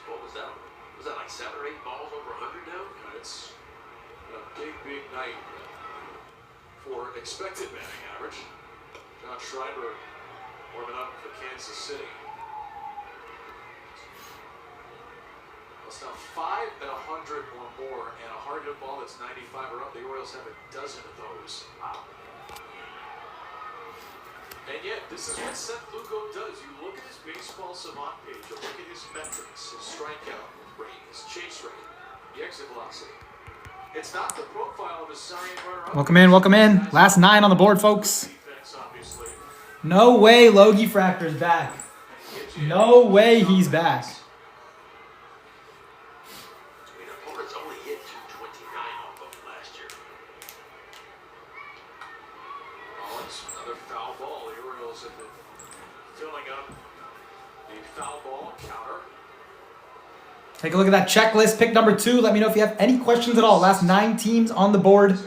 What was that? Was that like 7 or 8 balls over 100 now? It's a big night for expected batting average. John Schreiber warming up for Kansas City. It's now 5 at 100 or more, and a hard hit ball that's 95 or up. The Orioles have a dozen of those. Wow. And yet, this is what Seth Lugo does. You look at his baseball savant page, you look at his metrics, his strikeout rate, his chase rate, the exit velocity. It's not the profile of his Cy Young runner-up. Welcome in. Last 9 on the board, folks. No way Logie Fractor's back. No way he's back. Opponents only hit 229 off of last year. Collins, another foul ball. The Orioles have been filling up the foul ball counter. Take a look at that checklist. Pick number 2. Let me know if you have any questions at all. Last 9 teams on the board. 19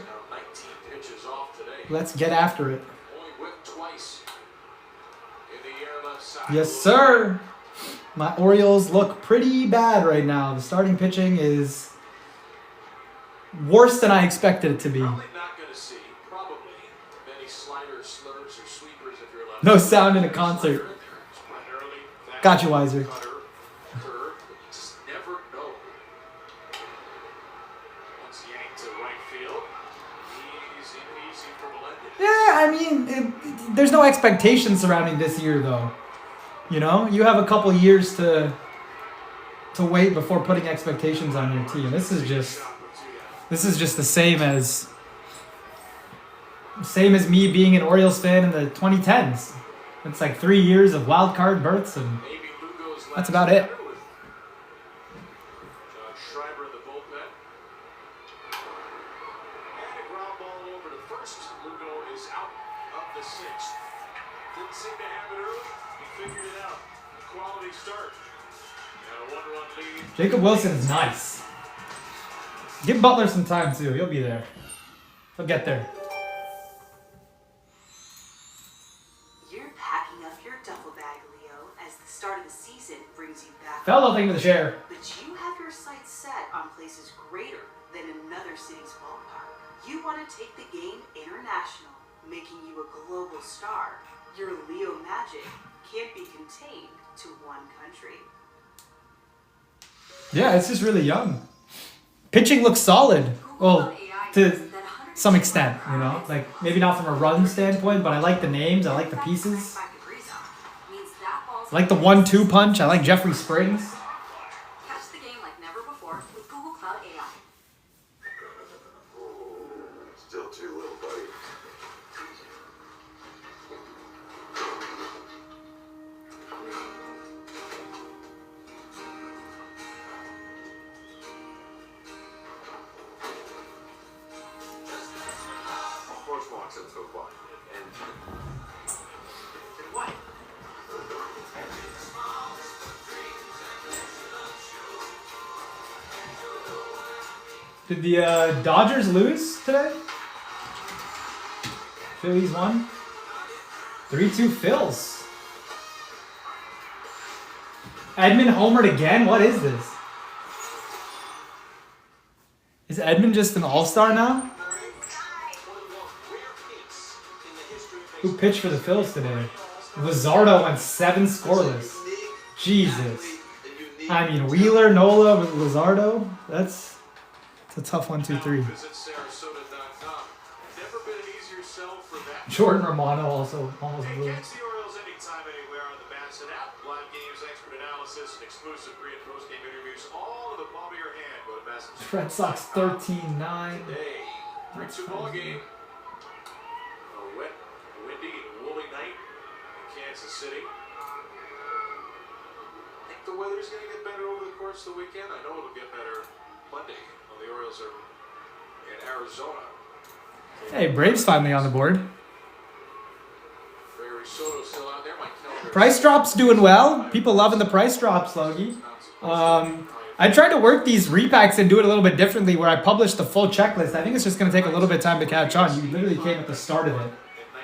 pitches off today. Let's get after it. Only whipped twice in the air left side. Yes, sir. My Orioles look pretty bad right now. The starting pitching is worse than I expected it to be. Probably not going to see many sliders, slurs, or sweepers if you're allowed. No sound in a concert. Got you, Weiser. Cutter, curve, but you just never know. Once yanked to right field, easy for Melendez. Yeah, I mean, there's no expectation surrounding this year, though. You know, you have a couple years to wait before putting expectations on your team. This is just the same as me being an Orioles fan in the 2010s. It's like 3 years of wild card berths, and that's about it. John Schreiber in the bullpen. And a ground ball over to first. Lugo is out of the 6th. Didn't seem to have it early. He figured it out. Quality start. And a 1-run lead. Jacob Wilson is nice. Give Butler some time, too. He'll be there. He'll get there. You're packing up your duffel bag, Leo, as the start of the season brings you back. Fellow, thank you for the share. But you have your sights set on places greater than another city's ballpark. You want to take the game international, making you a global star. Your Leo magic can't be contained to one country. Yeah, it's just really young. Pitching looks solid. Well, to some extent, you know. Like, maybe not from a run standpoint, but I like the names. I like the pieces. I like the 1-2 punch. I like Jeffrey Springs. Catch the game like never before with Google Cloud AI. Still too little, buddy. Horse walks and so far. And what? Did the Dodgers lose today? Phillies won. 3-2 Phils. Edmund homered again? What is this? Is Edmund just an all-star now? Who pitched for the Phils today? Luzardo went 7 scoreless. Jesus. I mean, Wheeler, Nola, Luzardo. That's a tough 1, 2, 3. Visit Sarasota.com. Never been an easier sell for that. Jordan Romano also almost blew. Catch the Orioles anytime, anywhere on the Madison app. Live games, expert analysis, and exclusive pre- and post-game interviews, all in the palm of your hand. Go to Massachusetts. Red Sox 13-9. Today, 3-2 ball game. A wet, windy, and woolly night in Kansas City. I think the weather's going to get better over the course of the weekend. I know it'll get better Monday when the Orioles are in Arizona. Hey, Braves finally on the board. Gregory Soto's still out there. Mike Keller. Price drops doing well. People loving the price drops, Logie. I tried to work these repacks and do it a little bit differently where I published the full checklist. I think it's just going to take a little bit of time to catch on. You literally came at the start of it.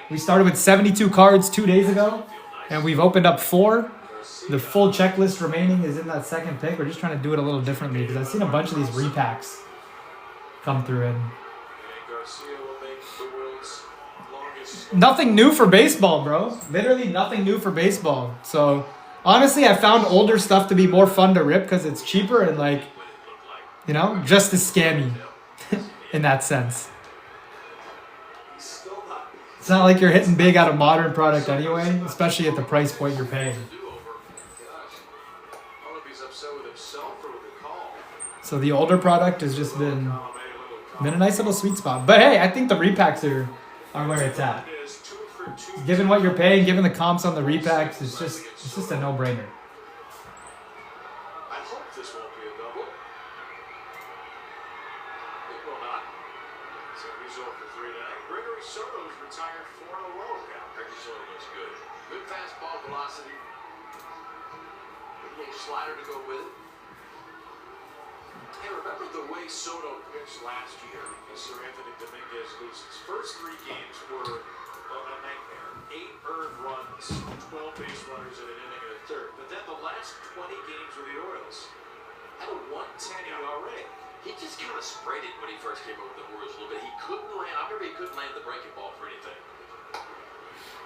We started with 72 cards 2 days ago, and we've opened up 4. Garcia. the full checklist remaining is in that second pick. We're just trying to do it a little differently because I've seen a bunch of these repacks come through and And Garcia will make the world's longest. nothing new for baseball, bro. Literally nothing new for baseball. So honestly, I found older stuff to be more fun to rip because it's cheaper and like, you know, just as scammy in that sense. He's still not. It's not like you're hitting big out of modern product anyway, especially at the price point you're paying. Gosh. I don't know if he's upset with himself or with the call. So the older product has just been a nice little sweet spot. But hey, I think the repacks are where it's at. Given what you're paying, given the comps on the repacks, it's just a no-brainer. I hope this won't be a double. It will not. So he's over for 3 tonight. Gregory Soto's retired 4 in a row now. Ricky Soto looks good. Good fastball velocity. Good little slider to go with it. Hey, remember the way Soto pitched last year as Sir Anthony Dominguez loses? His first 3 games were a nightmare. 8 earned runs, 12 base runners in an inning and a third. But then the last 20 games with the Orioles had a 110 ERA. He just kind of sprayed it when he first came over with the Orioles a little bit. He couldn't land. I remember he couldn't land the breaking ball for anything.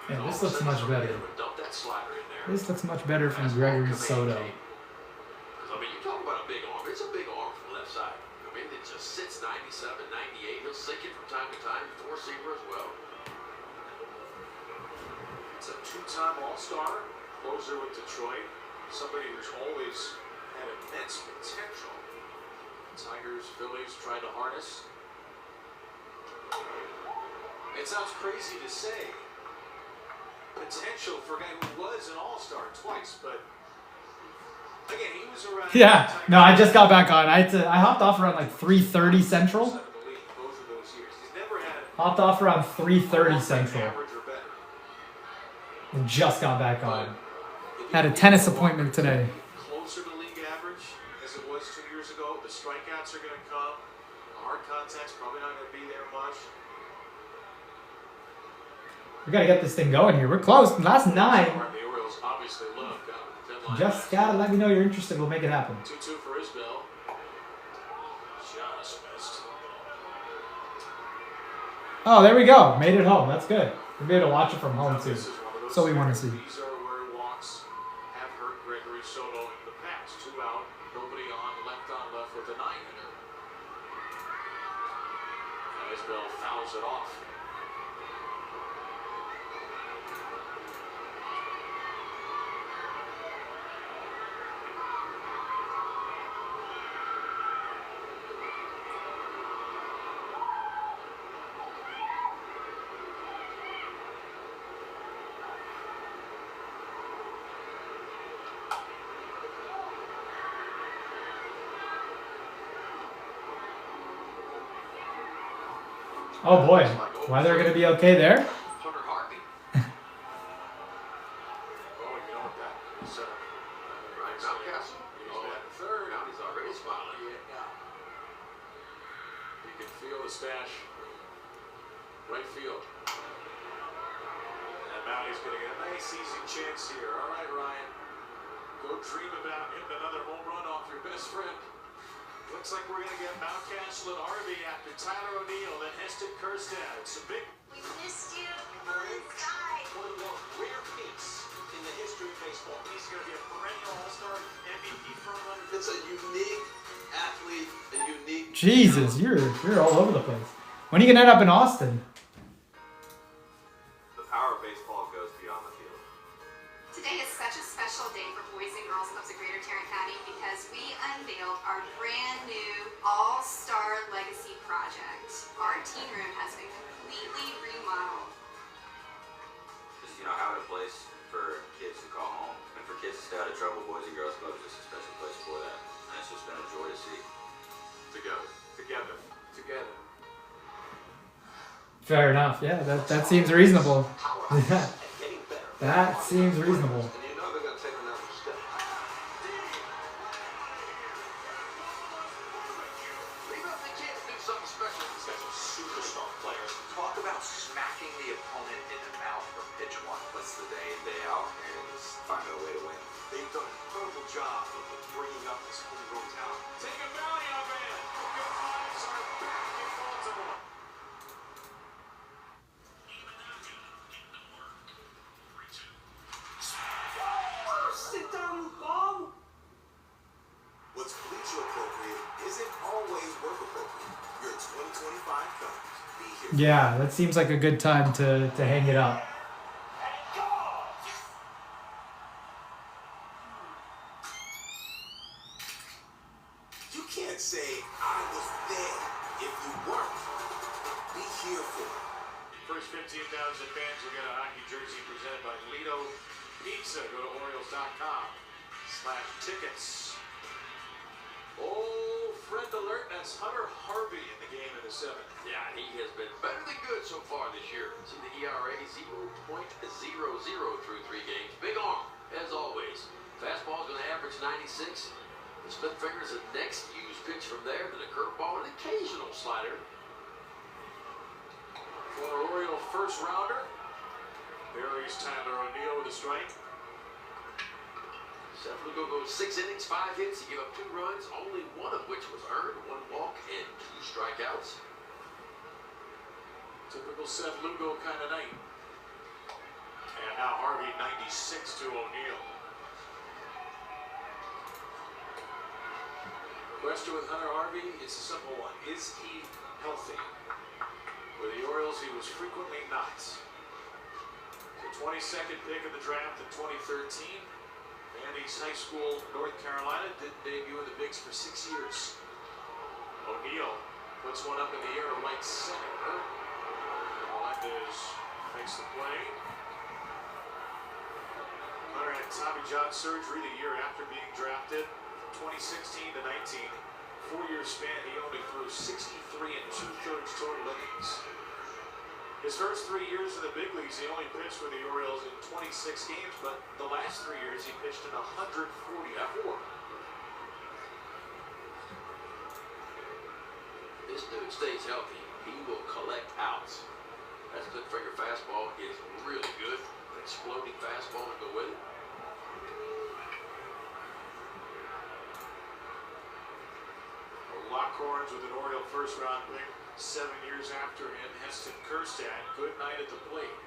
Yeah, All this of a looks sudden, much better. Dump that slider in there. This looks much better from Gregory Soto. Because, I mean, you talk about a big arm. It's a big arm from the left side. I mean, it just sits 97, 98. He'll sink it from time to time. Four-seamer as well. It's a 2-time All-Star, closer with Detroit. Somebody who's always had immense potential. Tigers, Phillies tried to harness. It sounds crazy to say. Potential for a guy who was an all-star twice, but again, he was around. Yeah, no, I just got back on. I hopped off around like 3:30 Central. Both of those years. He's never had Hopped off around 3:30 Central average or better. and just got back on. Had a tennis appointment today. Closer to league average as it was 2 years ago. The strikeouts are going to come. The hard contact's probably not going to be there much. We gotta get this thing going here. We're close. Last 9. The Orioles obviously love the deadline. Just gotta let me know you're interested. We'll make it happen. 2-2 for Isbell. Just missed. Oh, there we go. Made it home. That's good. We'll be able to watch it from home Now, too. this is one of those So we want to see. These are where walks have hurt Gregory Soto in the past. 2 out, nobody on left with a 9-hitter. And Isbell fouls it off. Oh boy. Weather gonna be okay there? Hunter Harvey. Oh, you know what that set up. Ryan Mountcastle. He's Oh, batting third. now he's already smiling. Yeah. You can feel the stash. Right field. And Mounty's going to get a nice easy chance here. All right, Ryan. Go dream about hitting another home run off your best friend. Looks like we're going to get Mountcastle and Harvey after Tyler O'Neill, then Heston Kjerstad. It's a big We missed you. Come on inside. one of the more rare hits in the history of baseball. He's going to be a perennial All-Star MVP frontrunner. It's a unique athlete, a unique. Jesus, you're all over the place. When are you gonna end up in Austin? The power of baseball goes beyond the field. Today is such a special day for Boys and Girls Clubs of Greater Tarrant County because we unveiled our brand new All-Star Legacy Project. Our teen room has been completely remodeled. Just, having a place for kids to call home and for kids to stay out of trouble. Boys and Girls Club is just a special place for that. And it's just been a joy to see. Together. Fair enough. Yeah, that seems reasonable. And getting better. That seems reasonable. And you know they're going to take another step. Leave up the kids do something special. These guys are superstar players. Talk about smacking the opponent in the mouth from pitch one. That's the day in, day out, and just find a way to win. always work appropriate. Your 2025 Cubs. Be here. Yeah, that seems like a good time to hang it up. You can't say I was there if you weren't. Be here for it. First 15,000 fans will get a hockey jersey presented by Lido Pizza. Go to Orioles.com/tickets. Oh, friend alert. That's Hunter Harvey in the game in the 7th. Yeah, he has been better than good so far this year. See the ERA 0.00 through 3 games. Big arm, as always. Fastball's going to average 96. The split finger's the next used pitch from there. Then a curveball, an occasional slider. Former Oriole first rounder. Barry's Tyler O'Neill with a strike. Seth Lugo goes 6 innings, 5 hits. He gave up 2 runs, only one of which was earned. 1 walk and 2 strikeouts. Typical Seth Lugo kind of night. And now Harvey 96 to O'Neill. Question with Hunter Harvey, it's a simple one. Is he healthy? With the Orioles, he was frequently not. The 22nd pick of the draft in 2013. Vandy's High School, North Carolina, didn't debut in the Bigs for 6 years. O'Neill puts one up in the air to right center. Melendez makes the play. Hunter had Tommy John surgery the year after being drafted. From 2016 to 19, 4-year span, he only threw 63 2/3 total innings. His first 3 years in the big leagues, he only pitched for the Orioles in 26 games, but the last 3 years he pitched in 144. This dude stays healthy. He will collect outs. That split finger fastball is really good. An exploding fastball to go with it. Lockhorns with an Oriole first round pick 7 years after him. Heston Kjerstad, good night at the plate.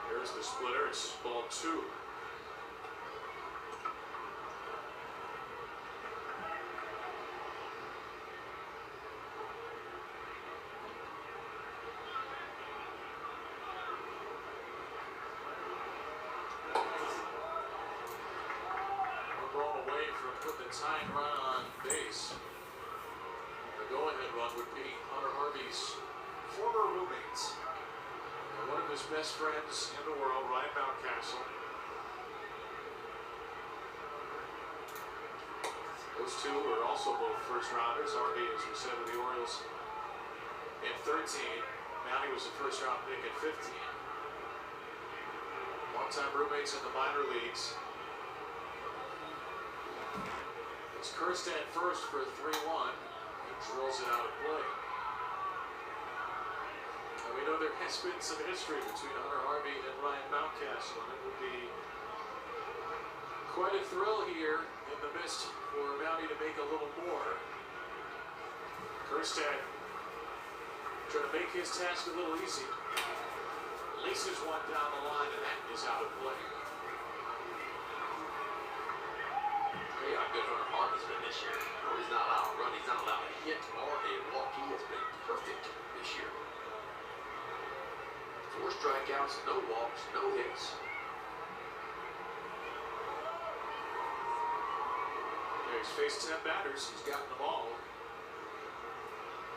Here's the splitter. It's ball 2. One ball away from putting the tying run on base. The go-ahead run would be Hunter Harvey's former roommate and one of his best friends in the world, Ryan Mountcastle. Those two were also both first-rounders. Harvey, as we said, with the Orioles in 13. Mounty was a first-round pick at 15. One-time roommates in the minor leagues. It's Kjerstad first for 3-1. He drills it out of play. And we know there has been some history between Hunter Harvey and Ryan Mountcastle. And it would be quite a thrill here in the midst for Mounty to make a little more. Kjerstad trying to make his task a little easy. Laces one down the line, and that is out of play. Hey, how good Hunter Harvey's been this year. No, he's not allowed to run. He's not allowed to hit or a walk. He has been perfect this year. 4 strikeouts, no walks, no hits. He's faced 10 batters. He's gotten them all.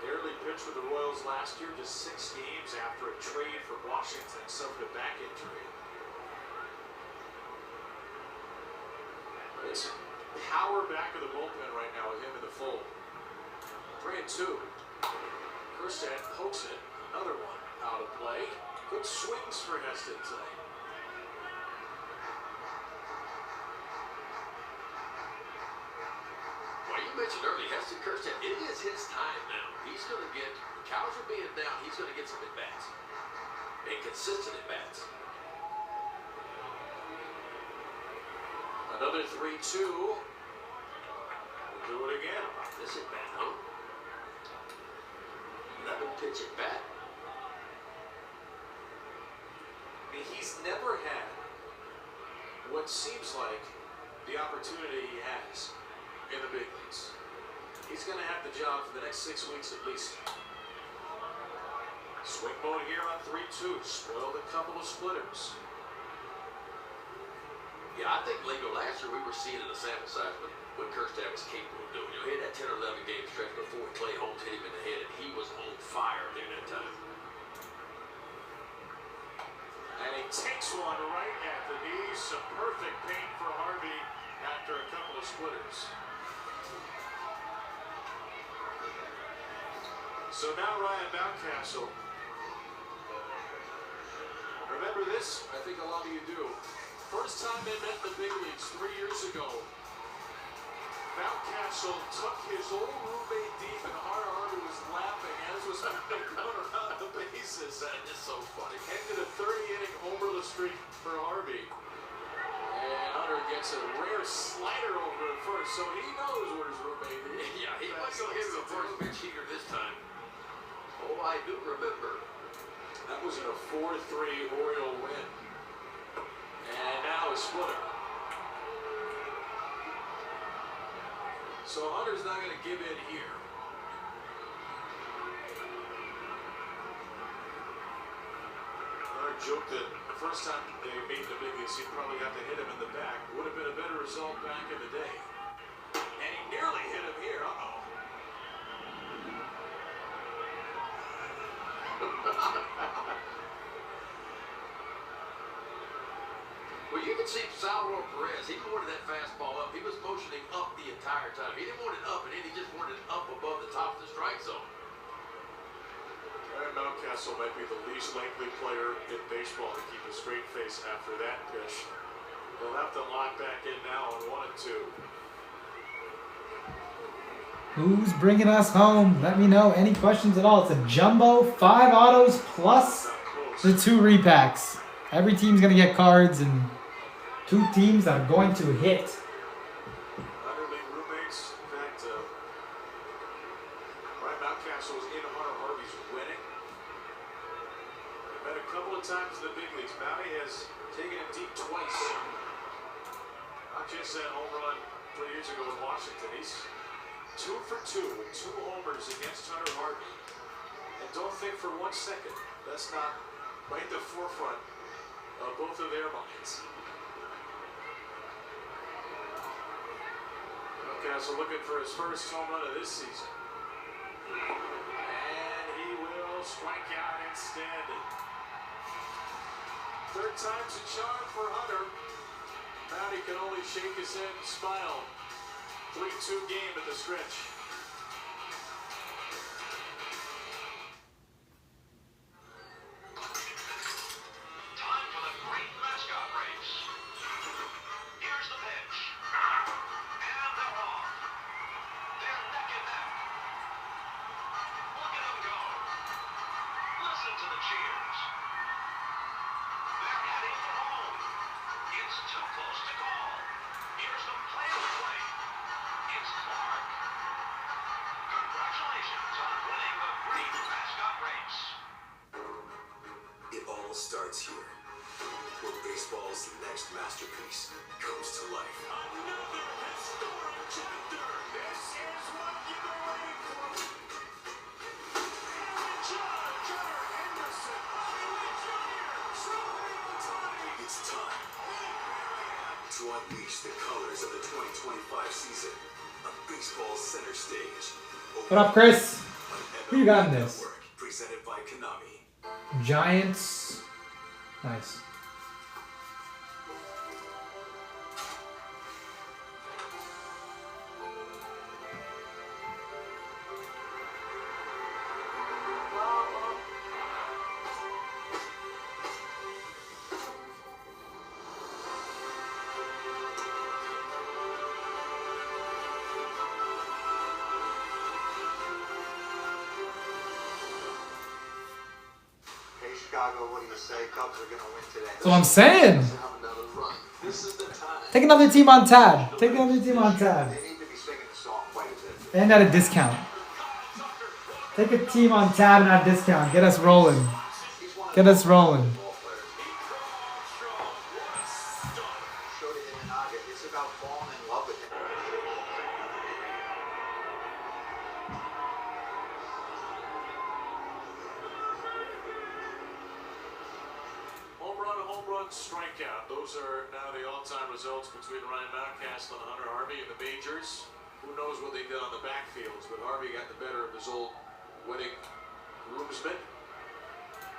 Barely pitched with the Royals last year, just 6 games after a trade for Washington and suffered a back injury. It's power back of the bullpen right now with him in the fold. 3-2. Kjerstad pokes it. Another one out of play. Good swings for Heston tonight. Well, you mentioned earlier, Heston Kjerstad, it is his time now. He's going to get, cows are being down, he's going to get some at-bats. And consistent at-bats. Another 3-2. We'll do it again. This at-bat, huh? 11 pitch at-bat. I mean, he's never had what seems like the opportunity he has in the big leagues. He's going to have the job for the next 6 weeks at least. Swing mode here on 3-2. Spoiled a couple of splitters. Yeah, I think Lego last year we were seeing in the sample size what Kerstad was capable of doing. You know, he had that 10 or 11 game stretch before Clay Holmes hit him in the head, and he was on fire during that time. And he takes one right at the knee. Some perfect pain for Harvey after a couple of splitters. So now Ryan Mountcastle. Remember this? I think a lot of you do. First time they met the big leagues 3 years ago, Mountcastle took his old roommate deep, and Harvey was laughing, as was Hunter going around the bases. That is so funny. Ended a 30-inning homerless streak for Harvey. And Hunter gets a rare slider over at first, so he knows where his roommate is. Yeah, he might go hit the first pitch heater this time. Oh, I do remember. That was in a 4-3 Oriole win. And now a splitter. So Hunter's not going to give in here. Hunter joked that the first time they made the big leagues, he probably got to hit him in the back. Would have been a better result back in the day. And he nearly hit him here. Uh-oh. Well, you can see Salvador Perez. He wanted that fastball up. He was motioning up the entire time. He didn't want it up and in. He just wanted it up above the top of the strike zone. Ryan Mountcastle might be the least likely player in baseball to keep a straight face after that pitch. He'll have to lock back in now on 1-2. Who's bringing us home? Let me know. Any questions at all? It's a jumbo, 5 autos plus the 2 repacks. Every team's going to get cards and 2 teams that are going to hit. Underling roommates. In fact, Ryan Mountcastle was in Hunter Harvey's wedding. They've met a couple of times in the big leagues. Mounty has taken him deep twice. Not just that home run 3 years ago in Washington. He's 2 for 2 with 2 homers against Hunter Harvey. And don't think for 1 second that's not right at the forefront of both of their minds. Mountcastle looking for his first home run of this season. And he will strike out instead. 3rd time's a charm for Hunter. Mounty can only shake his head and smile. 3-2 game at the stretch. Time for the great mascot race. Here's the pitch. And they're off. They're neck and neck. Look at them go. Listen to the cheers. They're heading for home. It's too close to call. Here's the play-by-play. It's Clark. Congratulations on winning the great mascot race. It all starts here, where baseball's next masterpiece comes to life. Another historic chapter. This is what you've been waiting for. And John Gunnar Henderson. Bobby Witt Jr. Shohei Ohtani. It's time to unleash the colors of the 2025 season on baseball's center stage. What up, Chris? On Who you got in MLB this? Network, presented by Konami. Giants. Nice. Hey Chicago, what do you say? Cubs are gonna win today. That's what I'm saying. Have another run. This is the time. Take another team on tab. Take another team on tab. They need to be singing the song quite a bit. And at a discount. Take a team on tab and at a discount. Get us rolling. He's one of Get us rolling. ball players. Showed it in the Naga. It's about falling in love with him. one strikeout. Those are now the all-time results between Ryan Mountcastle and Hunter Harvey in the majors. Who knows what they did on the backfields, but Harvey got the better of his old winning groomsman.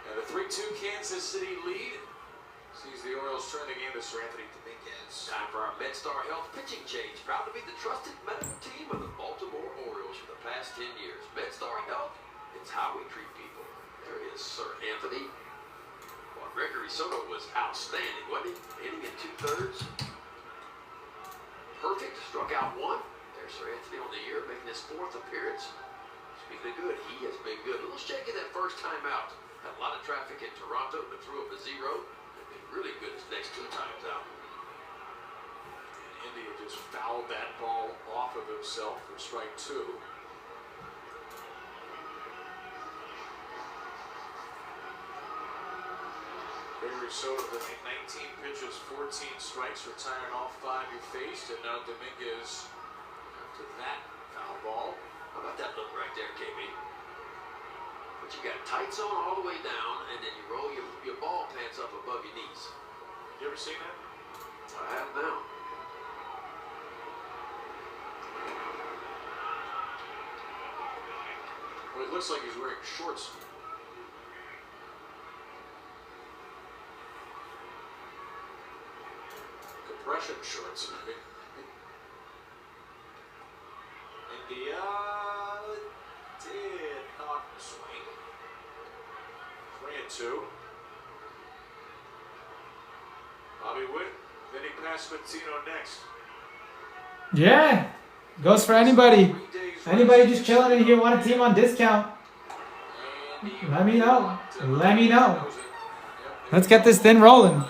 And a 3-2 Kansas City lead sees the Orioles turn the game to Sir Anthony Dominguez. Time for our MedStar Health pitching change. Proud to be the trusted medical team of the Baltimore Orioles for the past 10 years. MedStar Health, it's how we treat people. There is Sir Anthony. Well, Gregory Soto was outstanding, wasn't he? Hitting in 2/3. Perfect. Struck out 1. There's Sir Anthony on the year, making his 4th appearance. Speaking of good, he has been good. A little shaky that first time out. Had a lot of traffic in Toronto, but threw up a 0. Really good his next 2 times out. And India just fouled that ball off of himself for strike 2. Gregory Soto, 19 pitches, 14 strikes, retiring all 5 he faced, and now Dominguez after that foul ball. How about that look right there, KB? But you got tights on all the way down, and then you roll your ball pants up above your knees. You ever seen that? I have now. Well, it looks like he's wearing shorts. Compression shorts. India did not swing. 3-2. Bobby Witt, then he passed Patino next. Yeah, goes for anybody. Anybody just chilling in here want a team on discount? Let me know. Let me know. Let's get this thing rolling.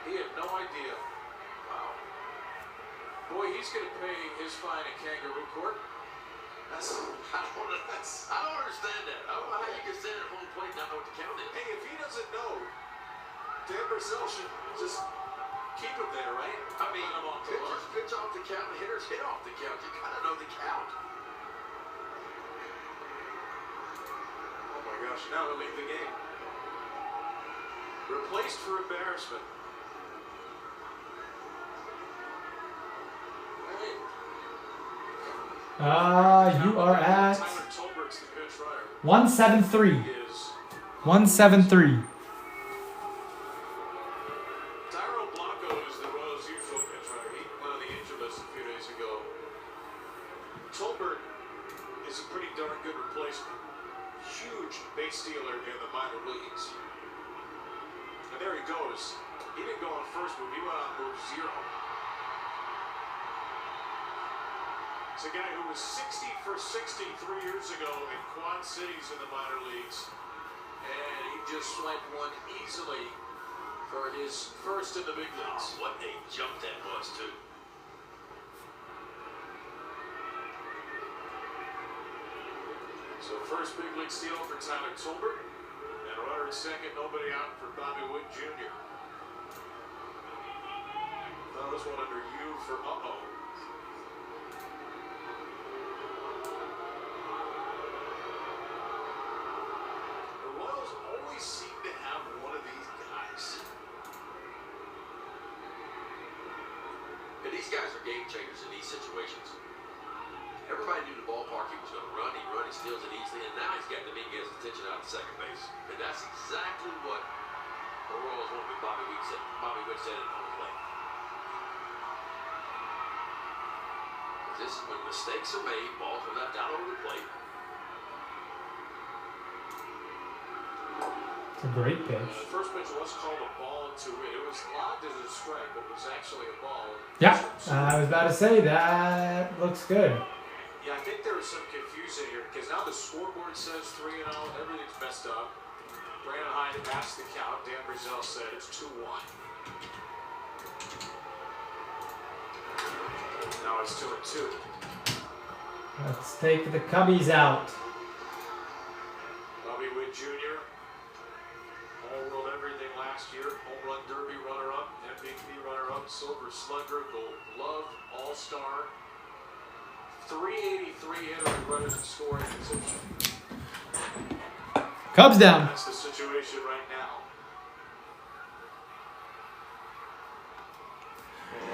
He had no idea. Wow. Boy, he's going to pay his fine in kangaroo court. I don't understand that. I don't know how you can stand at home plate and not know what the count is. Hey, if he doesn't know, Dan Brazil should just keep him there, right? I mean, pitchers pitch off the count, hitters hit off the count. You gotta know the count. Oh my gosh, now he'll leave the game. Replaced for embarrassment. You are at Tyler Tolbert's the pitch runner. 173. Is 173. Tyrone Blanco is the Royals' usual pitch runner. He went on the injured list a few days ago. Tolbert is a pretty darn good replacement. Huge base stealer in the minor leagues. And there he goes. He didn't go on first move. He went on move 0. It's a guy who was 60 for 60 3 years ago in Quad Cities in the minor leagues. And he just swiped one easily for his first in the big leagues. What a jump that was, too. So first big league steal for Tyler Tolbert. And runner at second, nobody out for Bobby Witt Jr. Throw this one under you for uh-oh. The Royals always seem to have one of these guys. And these guys are game changers in these situations. Everybody knew the ballpark he was going to run. He steals it easily, and now he's got Dominguez's attention out at second base. And that's exactly what the Royals want with Bobby Witt said. Bobby Witt said it on the plate. This is when mistakes are made, balls are left out over the plate. It's a great pitch. The first pitch was called a ball to it. It was logged as a strike, but it was actually a ball. Yeah, I was about to say that looks good. Yeah, I think there was some confusion here because now the scoreboard says 3-0. Everything's messed up. Brandon Hyde passed the count. Dan Brazil said it's 2-1. Now it's 2-2. Let's take the Cubbies out. Bobby Witt Jr. All-World everything last year. Home Run Derby runner-up, MVP runner-up, Silver Slugger, Gold Glove, All-Star. 383 hitter in runners in scoring position. Cubs down. That's the situation right now.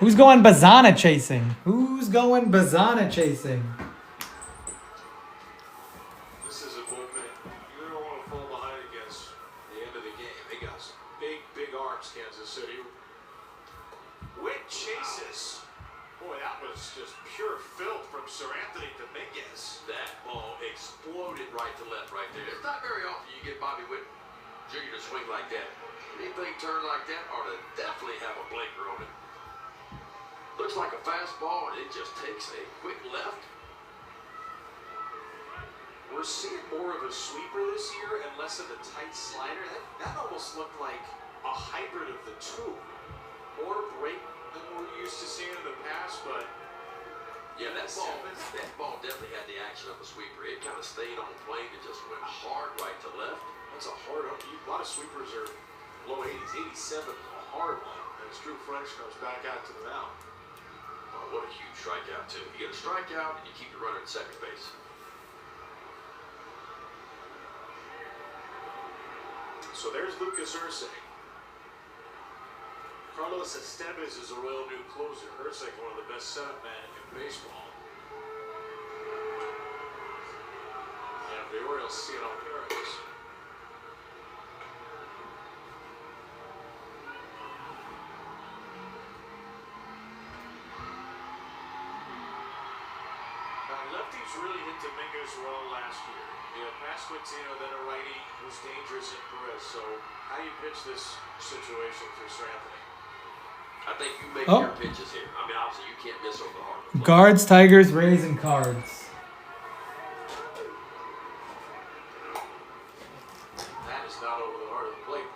Who's going Bazana chasing? Who's going Bazana chasing? This is a bullpen you don't want to fall behind against the end of the game. They got some big arms, Kansas City. Witt chases. Boy, that was just pure filth from Sir Anthony Dominguez. That ball exploded right to left right there. It's not very often you get Bobby Witt Jr. to swing like that. Anything turned like that ought to definitely have a blinker on it. Looks like a fastball, and it just takes a quick left. We're seeing more of a sweeper this year and less of a tight slider. That almost looked like a hybrid of the two. More break than we're used to seeing in the past, but Yeah, that ball definitely had the action of a sweeper. It kind of stayed on plane and just went hard right to left. that's a hard one. A lot of sweepers are low 80s, 87, a hard one. As Drew French comes back out to the mound. Oh, what a huge strikeout, too. You get a strikeout, and you keep the runner at second base. So there's Lucas Ursay. Carlos Estevez is a real new closer. Ursay, one of the best setup men in baseball. And the Orioles see it on Perez. Lefties really hit Dominguez well last year. You had Pasquantino, then a righty who's dangerous in Perez. So how do you pitch this situation for Sir Anthony? I think you make your pitches here. I mean, obviously, you can't miss over the heart of the plate. Guards, Tigers, Rays, and Cards. That is not over the heart of the plate.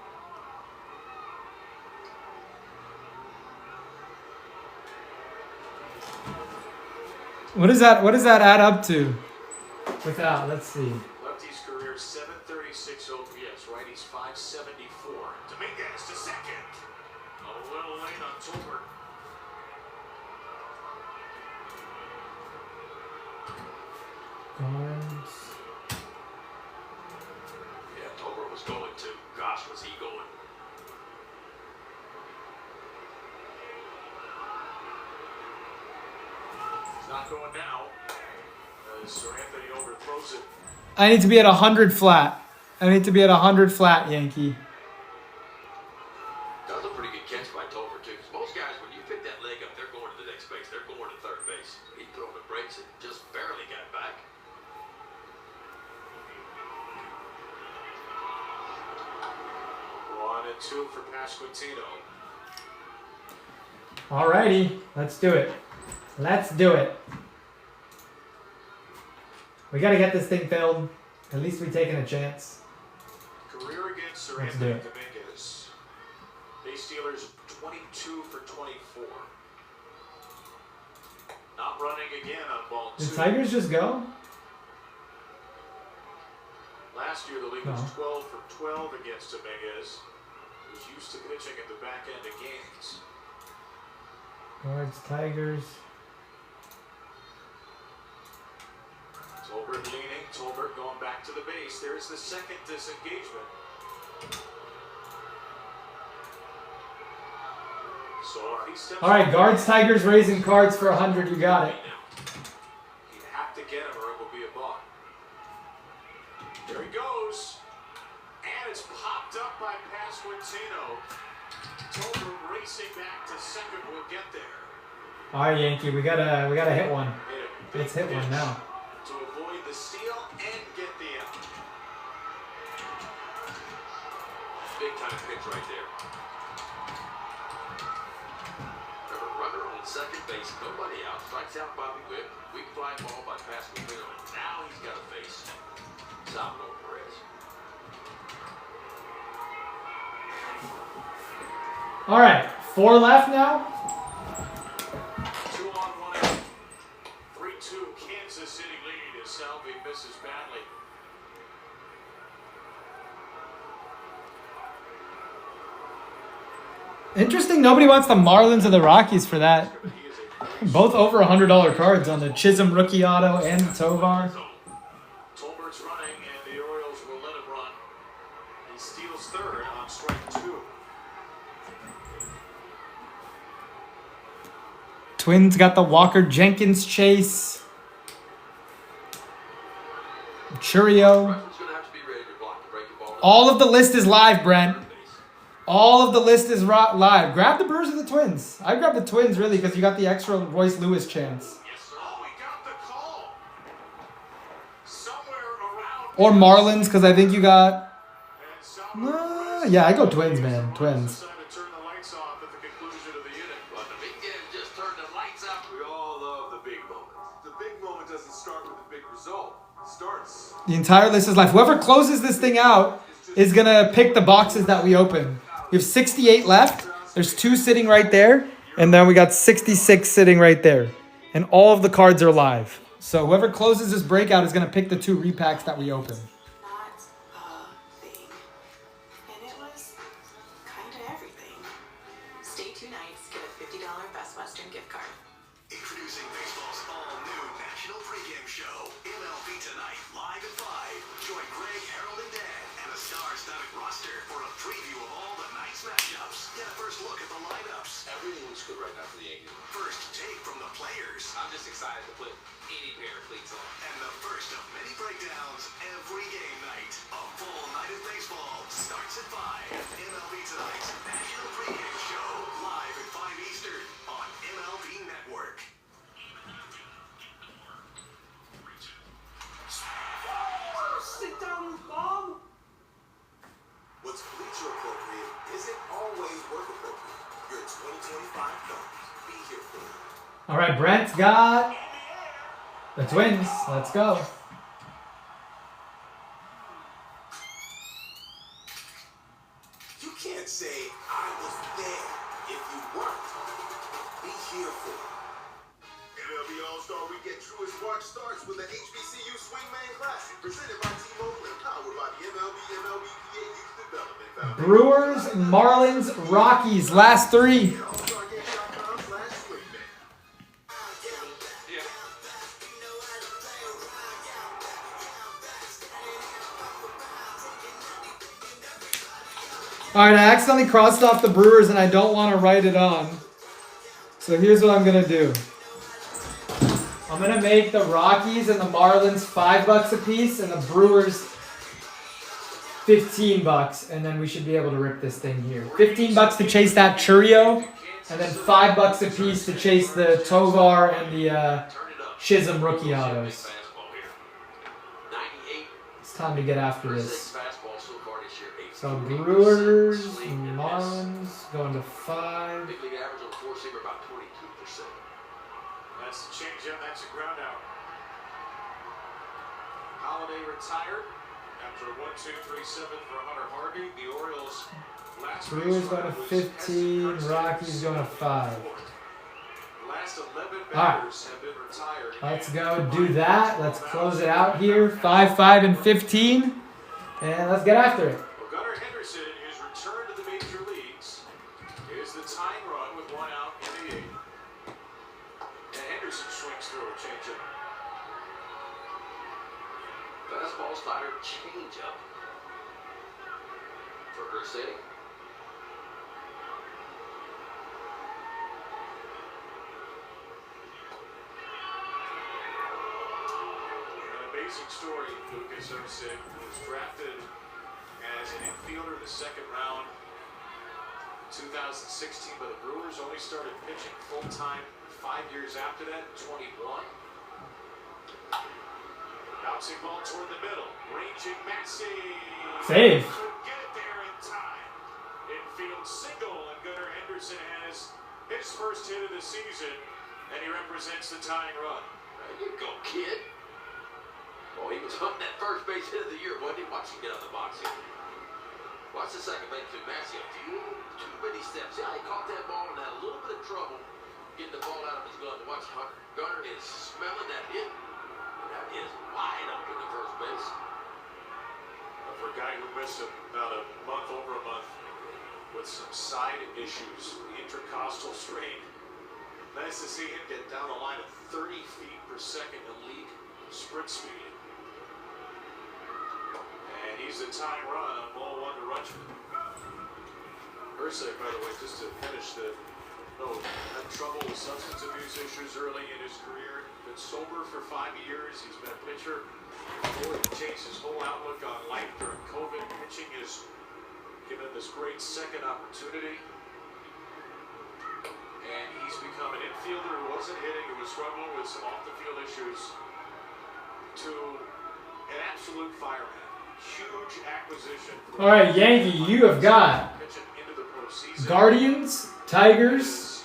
What does that add up to? Without, let's see. Lefty's career 736 OPS, righty's 574. Dominguez to second. A little late on Tolbert. Guards. Yeah, Tolbert was going too. Gosh, was he going. Not going now. Sir Anthony overthrows it. I need to be at 100 flat. I need to be at 100 flat, Yankee. That was a pretty good catch by Tolbert, too. Because most guys, when you pick that leg up, they're going to the next base. They're going to third base. He threw the brakes and just barely got back. One and two for Pasquantino. Alrighty, let's do it. Let's do it. We gotta get this thing filled. At least we've taken a chance. Career against Sir Let's do Anthony it. Dominguez. Base stealers 22 for 24. Not running again on ball Did two. Tigers just go? Last year, the league No. was 12 for 12 against Dominguez. He was used to pitching at the back end of games. Guards, Tigers. Tolbert leaning, Tolbert going back to the base. There's the second disengagement. So if he steps Alright, up- Guards, Tigers, Rays, and Cards for 100. You got it. He'd have to get him or it will be a balk. There he goes. And it's popped up by Pasquantino. Tolbert racing back to second will get there. Alright, Yankee, we gotta hit one. Made a big Let's hit one pitch now. to avoid the steal and get the out. Big time pitch right there. Remember, runner on second base, nobody out. Strikes out Bobby Witt. Weak fly ball by Pasquantino. Now he's got to face Salvador Perez. Alright, 4 left now. 2 on 1 out. 3-2 Kansas City lead as Salvi misses badly. Interesting, nobody wants the Marlins or the Rockies for that. He is a Both over $100 cards on the Chisholm rookie auto and the Tovar. Tolbert's running and the Orioles will let him run. Twins got the Walker Jenkins chase. Churio. Referee's gonna have to be ready to block the breaking ball. All of the list is live, Brent. All of the list is live. Grab the Brewers or the Twins. I grabbed the Twins, really, because you got the extra Royce Lewis chance. Yes, sir. Oh, we got the call. Somewhere around. Or Marlins, because I think you got... And somewhere yeah, I go Twins, man. Twins. decided to turn the lights off at the conclusion of the inning. But the big game just turned the lights out. We all love the big moment. The big moment doesn't start with the big result. It starts. The entire list is live. Whoever closes this thing out is going to pick the boxes that we open. We have 68 left. There's 2 sitting right there. And then we got 66 sitting right there. And all of the cards are live. So whoever closes this breakout is going to pick the 2 repacks that we open. Not a thing. And it was kind of everything. Stay 2 nights, get a $50 Best Western gift card. Introducing baseball's all-new national pregame show, MLB Tonight, live at 5. Join Greg, Harold, and Dan, and a star-studded roster for a preview of all the night's matchups. Get a first look at the lineups. Everything looks good right now for the Yankees. First take from the players. I'm just excited to put any pair of cleats on. And the first of many breakdowns every game night. A full night of baseball starts at 5. MLB Tonight's national pregame show, live at 5 Eastern on MLB Network. Sit down, Mom. What's bleacher appropriate isn't always work appropriate. Your 2025 Cubs. Be here for it. All right, Brent's got the Twins. Let's go. You can't say I was there if you weren't. Be here for it. MLB All-Star Weekend Truist March starts with the HBCU Swingman Classic, presented by T-Mobile and powered by the MLBPA Youth Development Foundation. Brewers, Marlins, Rockies. Last 3. AllStarGame.com/swingman. All right, I accidentally crossed off the Brewers and I don't want to write it on. So here's what I'm going to do. I'm going to make the Rockies and the Marlins $5 a piece and the Brewers $15, and then we should be able to rip this thing here. $15 to chase that Churio, and then $5 a piece to chase the Tovar and the Chisholm rookie autos. Fastball here. 98. It's time to get after For this. 6 fastballs so far this year. So 18%. Brewers, Swing and miss. Marlins going to 5. Big league average on the 4-seamer about 22%. That's the changeup. That's a ground out. Holiday retired after a 1-2-3-7 for Hunter Harvey. The Orioles last Brewers base going to runner was 15, Heston Rockies going to 5. Last 11 right. batters have been retired. Let's go do that. Let's close it out here. 5, 5, and 15. And let's get after it. Well, Gunnar Henderson, in his return to the major leagues, is the tying run with 1 out in the 8th. And Henderson swings through a changeup. Fastball slider changeup for Ursay. An amazing story. Lucas Ursay was drafted as an infielder in the 2nd round, 2016, but the Brewers only started pitching full-time 5 years after that, 21. Bouncing ball toward the middle, ranging Massey. Save. Couldn't get it there in time. Infield single, and Gunnar Henderson has his first hit of the season, and he represents the tying run. There you go, kid. Oh, he was hunting that first base hit of the year, wasn't he? Watch him get on the box here. Watch the second base to Massey. A few too many steps. Yeah, he caught that ball and had a little bit of trouble getting the ball out of his glove. Watch Hunter. Gunnar is smelling that hit. That is wide open to first base. For a guy who missed about a month, over a month, with some side issues, the intercostal strain. Nice to see him get down the line at 30 feet per second in league sprint speed. And he's the tying run on ball 1 to Rutschman. Ursay, by the way, just to finish the Had trouble with substance abuse issues early in his career. Been sober for 5 years. He's been a pitcher. Really changed his whole outlook on life during COVID. Pitching has given him this great second opportunity. And he's become an infielder who wasn't hitting, who was struggling with some off-the-field issues, to an absolute fireman. Huge acquisition. All right, Yankee, you have got Pitching into the postseason. Guardians, Tigers,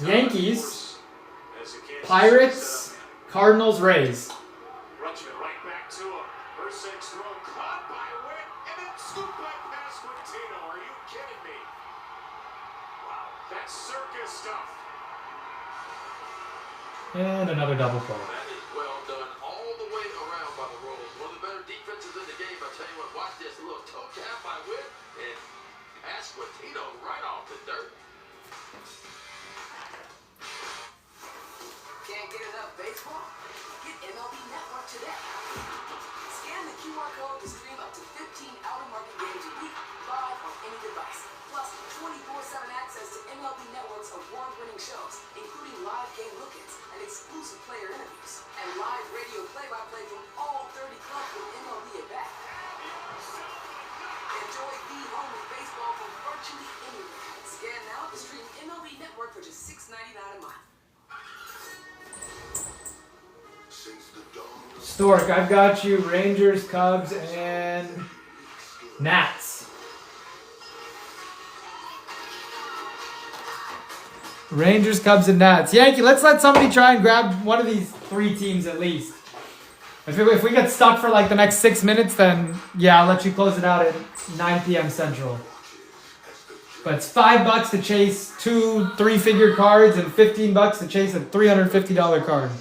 Yankees, Pirates, Cardinals, Rays. Rutschman right back to him. Bursek's throw caught by Witt and then scooped by Pasquantino. Are you kidding me? Wow, that's circus stuff. And another double play. That is well done all the way around by the Royals. One of the better defenses in the game. I tell you what, watch this. A little toe tap by Witt and Pasquantino right off the dirt. Can't get enough baseball? Get MLB Network today. Scan the QR code to stream up to 15 out-of-market games a week, live on any device. Plus, 24/7 access to MLB Network's award-winning shows, including live game look-ins and exclusive player interviews, and live radio play-by-play from all 30 clubs with MLB at bat. Enjoy the home of baseball from virtually anywhere. Scan now to stream MLB Network for just $6.99 a month. Stork, I've got you. Rangers, Cubs, and Nats. Rangers, Cubs, and Nats. Yankee, let's let somebody try and grab one of these three teams at least. If we get stuck for like the next 6 minutes, then yeah, I'll let you close it out at 9 p.m. Central. But it's $5 to chase 2 3-figure cards and $15 to chase a $350 card.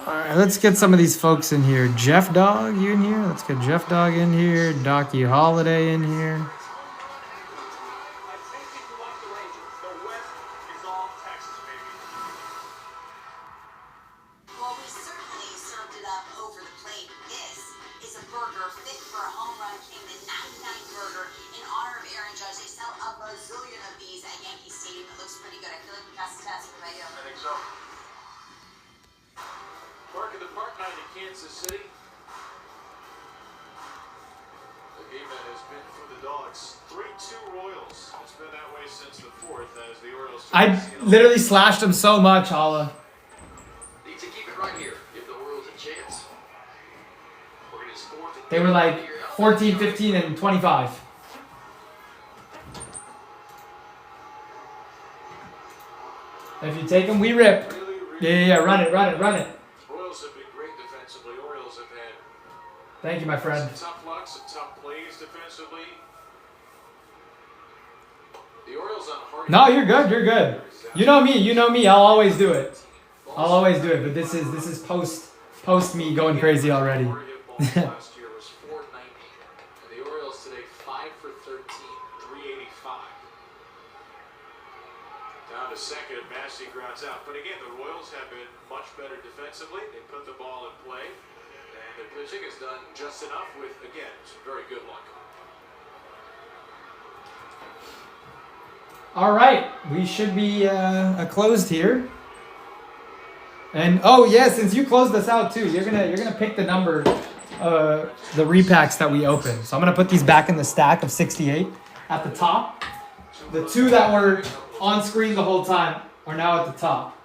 Alright, let's get some of these folks in here. Jeff Dog, you in here? Let's get Jeff Dog in here. Docky Holiday in here. Well, we certainly served it up over the plate. This is a burger fit for a home run king, the 99 burger in honor of Aaron Judge. They sell a bazillion of these at Yankee Stadium. It looks pretty good. I feel like we passed the test. What about you? I think so. Park in the Park night in Kansas City. The game that has been for the Dogs. 3-2 Royals. It's been that way since the 4th as the Orioles. I literally slashed them so much, Hala. Need to keep it right here. Give the Orioles a chance. We're going to score. They were like 14, 15, and 25. If you take them, we rip. Yeah, run it. Royals have been great defensively. Orioles have had Thank you, my friend. some tough luck, some tough plays defensively. The Orioles on hard. No, you're good. You know me. I'll always do it. But this is post me going crazy already. Last year was 490, and the Orioles today 5 for 13, 385. Down to second, and Massey grounds out. But again, the Royals have been much better defensively. They put the ball in play, and their pitching has done just enough with, again, some very good luck. All right, we should be closed here. And oh yeah, since you closed us out too, you're gonna pick the number, the repacks that we opened. So I'm gonna put these back in the stack of 68 at the top. The 2 that were on screen the whole time are now at the top.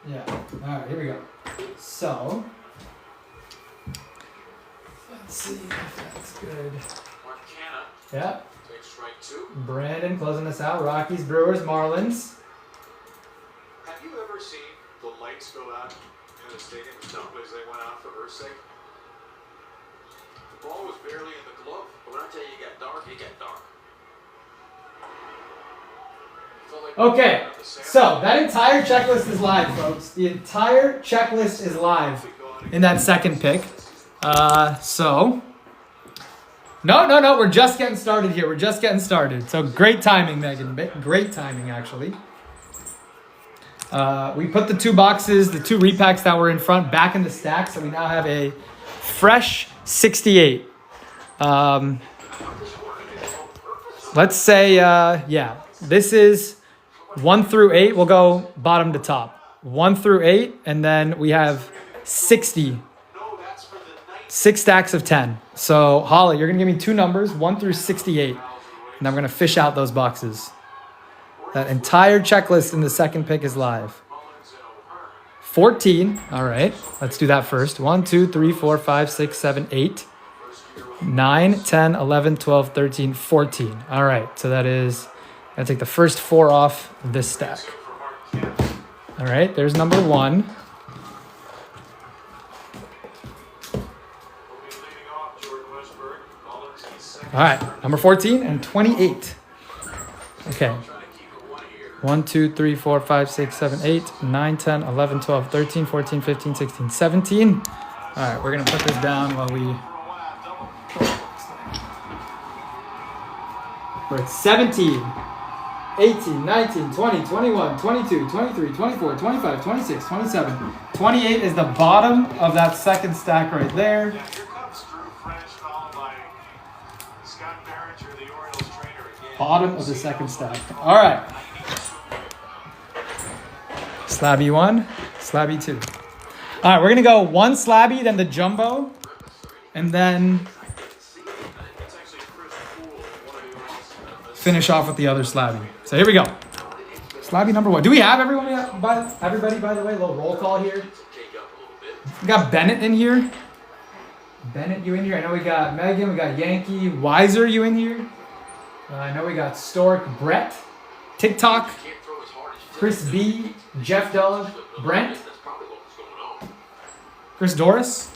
Yeah. All right, here we go. So let's see if that's good. Marcana Yeah. takes strike 2. Brandon closing us out. Rockies, Brewers, Marlins. Have you ever seen the lights go out in the stadium as quickly as they went out for Ursay? The ball was barely in the glove. But when I tell you it got dark, it got dark. Felt like Okay, so that entire checklist is live, folks. The entire checklist is live in that second pick. So No. We're just getting started here. We're just getting started. So great timing, Megan. Great timing, actually. We put the 2 boxes, the 2 repacks that were in front, back in the stack. So we now have a fresh 68. Let's say, this is 1 through 8. We'll go bottom to top. 1 through 8, and then we have 60. 6 stacks of 10. So, Holly, you're going to give me 2 numbers, 1 through 68. And I'm going to fish out those boxes. That entire checklist in the second pick is live. 14. All right. Let's do that first. 1, 2, 3, 4, 5, 6, 7, 8. 9, 10, 11, 12, 13, 14. All right. So that is, I'm going to take the first 4 off this stack. All right. There's number 1. All right, number 14 and 28. Okay. 1, 2, 3, 4, 5, 6, 7, 8, 9, 10, 11, 12, 13, 14, 15, 16, 17. All right, we're going to put this down while we're at 17, 18, 19, 20, 21, 22, 23, 24, 25, 26, 27. 28 is the bottom of that second stack right there. Bottom of the second stack. All right. Slabby 1, Slabby 2. All right, we're going to go 1 Slabby, then the Jumbo, and then finish off with the other Slabby. So here we go. Slabby number 1. Do we have everybody, by the way? A little roll call here. We got Bennett in here. Bennett, you in here? I know we got Megan, we got Yankee. Weiser, you in here? I know we got Stork, Brett, TikTok, Chris B, Jeff Dulles, Brent, Chris Doris.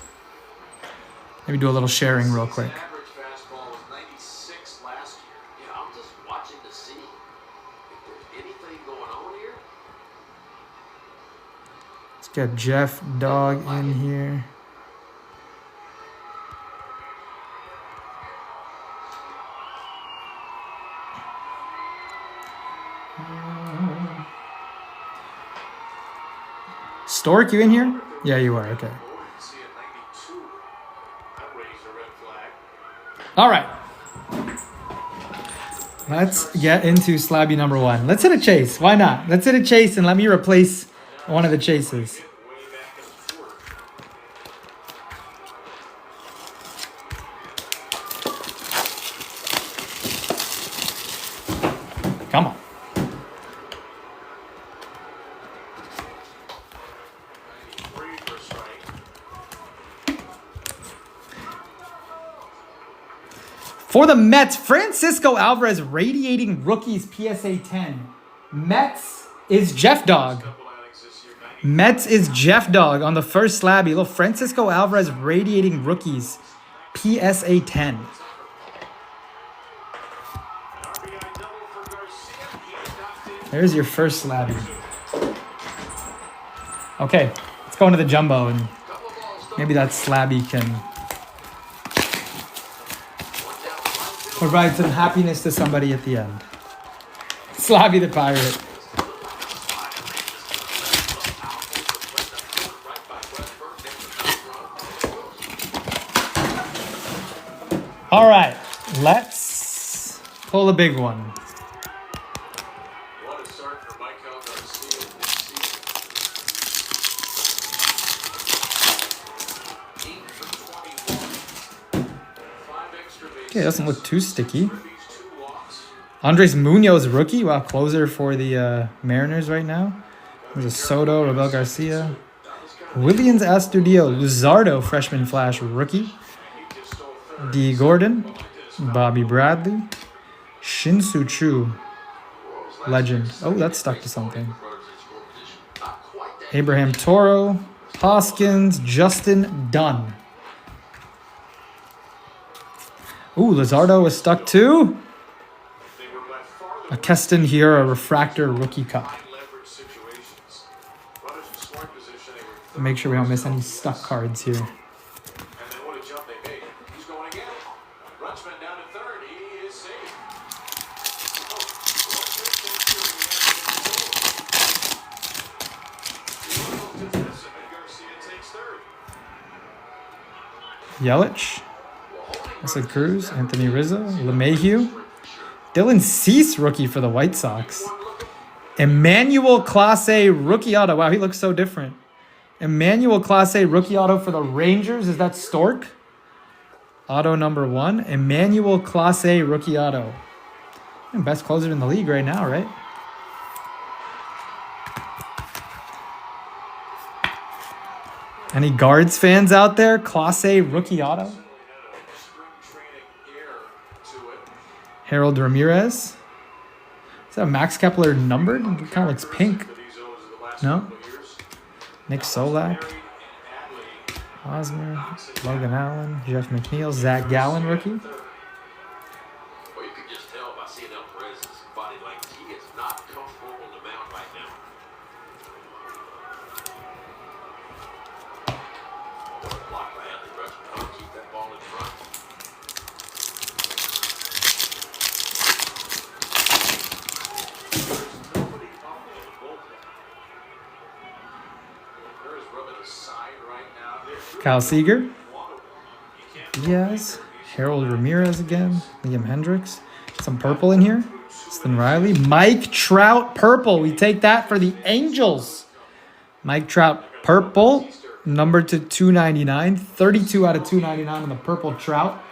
Maybe do a little sharing real quick. Average fastball was 96 last year. Yeah, I'm just watching to see if there's anything going on here. Let's get Jeff Dog in here. Stork, you in here? Yeah, you are. Okay. All right. Let's get into Slabby number 1. Let's hit a chase. Why not? Let's hit a chase and let me replace one of the chases. Come on. For the Mets, Francisco Alvarez radiating rookies PSA 10. Mets is Jeff Dog. Mets is Jeff Dog on the first Slabby. Little Francisco Alvarez radiating rookies PSA 10. There's your first Slabby. Okay, let's go into the Jumbo and maybe that Slabby can provide some happiness to somebody at the end. Slabby the Pirate. All right, let's pull a big one. What a start for Michael Garcia this season. 8 for 21. 5 extra bases. Okay, doesn't look too sticky. Andres Munoz, rookie. Wow, closer for the Mariners right now. There's a Soto, Robel Garcia. Williams Astudillo, Luzardo, freshman flash, rookie. D. Gordon, Bobby Bradley, Shin-Soo Choo, legend. Oh, that's stuck to something. Abraham Toro, Hoskins, Justin Dunn. Ooh, Luzardo is stuck too. A Keston here, a refractor rookie cup. Make sure we don't miss any stuck cards here. And then what a jump they made. He's going again. Rutschman Yelich. Nelson Cruz. Anthony Rizzo. LeMahieu. Dylan Cease, rookie for the White Sox. Emmanuel Clase rookie auto. Wow, he looks so different. Emmanuel Clase rookie auto for the Rangers. Is that Stork? Auto number 1. Emmanuel Clase rookie auto. Best closer in the league right now, right? Any Guards fans out there? Clase rookie auto. Harold Ramirez. Is that Max Kepler numbered? It kind of looks pink. No? Nick Solak. Hosmer. Logan Allen. Jeff McNeil. Zach Gallen rookie. Well, you can just tell by seeing El Perez's body language. He is not comfortable on the mound right now. What a block by Anthony Rizzo. Keep that ball in front. Kyle Seager. Diaz. Harold Ramirez again. Liam Hendricks. Some purple in here. Austin Riley. Mike Trout purple. We take that for the Angels. Mike Trout purple. Numbered to 299. 32 out of 299 on the purple Trout.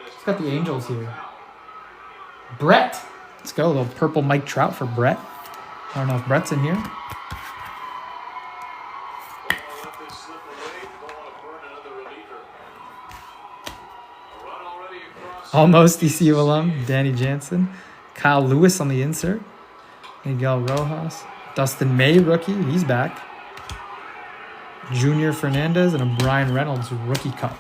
It's got the Angels here. Brett. Let's go. A little purple Mike Trout for Brett. I don't know if Brett's in here. Almost ECU alum, Danny Jansen. Kyle Lewis on the insert. Miguel Rojas. Dustin May, rookie. He's back. Junior Fernandez and a Brian Reynolds rookie cup.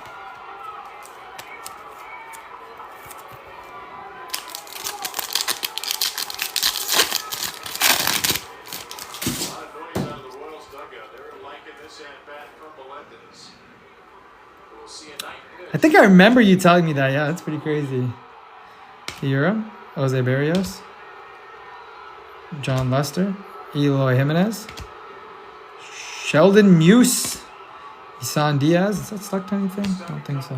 I think I remember you telling me that. Yeah, that's pretty crazy. Hira, Jose Barrios, John Lester, Eloy Jimenez, Sheldon Muse, Isan Diaz. Is that stuck to anything? I don't think so.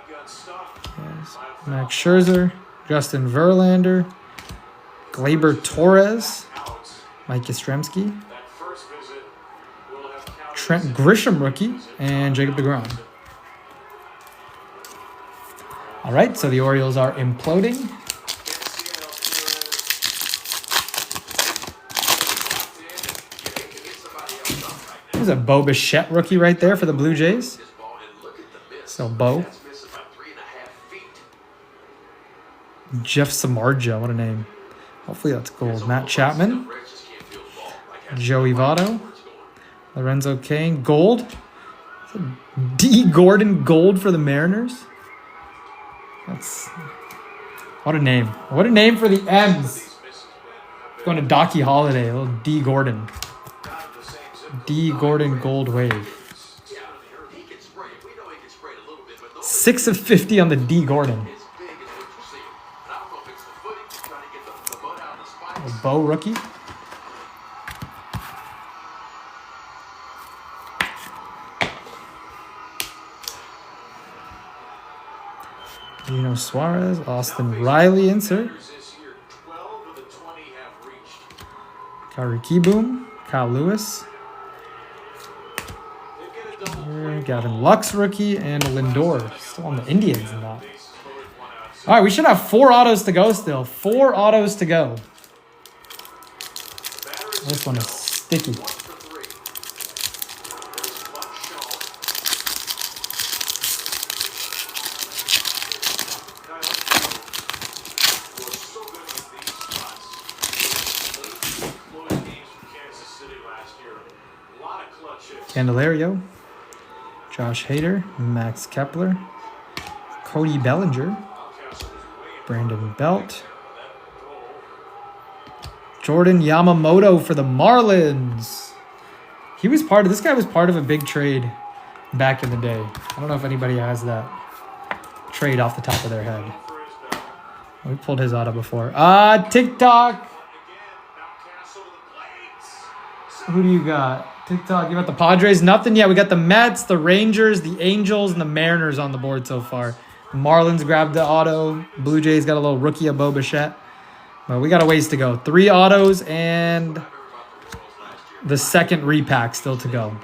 Yes. Max Scherzer, Justin Verlander, Gleyber Torres, Mike Yastrzemski, Trent Grisham rookie, and Jacob deGrom. All right, so the Orioles are imploding. There's a Bo Bichette rookie right there for the Blue Jays. So Bo. Jeff Samardzija, what a name. Hopefully that's gold. Matt Chapman. Joey Votto. Lorenzo Cain. Gold. D. Gordon gold for the Mariners. That's... What a name. What a name for the M's. Going to Docky Holiday. A little D. Gordon. D. Gordon gold wave. 6 of 50 on the D. Gordon. A Bo rookie. Gino Suarez, Austin Riley insert. Kari Kieboom, Kyle Lewis. Gavin Lux rookie and Lindor still on the Indians and that. All right, we should have 4 autos to go still. 4 autos to go. This one is sticky. Candelario, Josh Hader, Max Kepler, Cody Bellinger, Brandon Belt, Jordan Yamamoto for the Marlins. This guy was part of a big trade back in the day. I don't know if anybody has that trade off the top of their head. We pulled his auto before. TikTok. Who do you got? TikTok, you got the Padres? Nothing yet. We got the Mets, the Rangers, the Angels, and the Mariners on the board so far. Marlins grabbed the auto. Blue Jays got a little rookie of Bo Bichette. But we got a ways to go. 3 autos and the second repack still to go.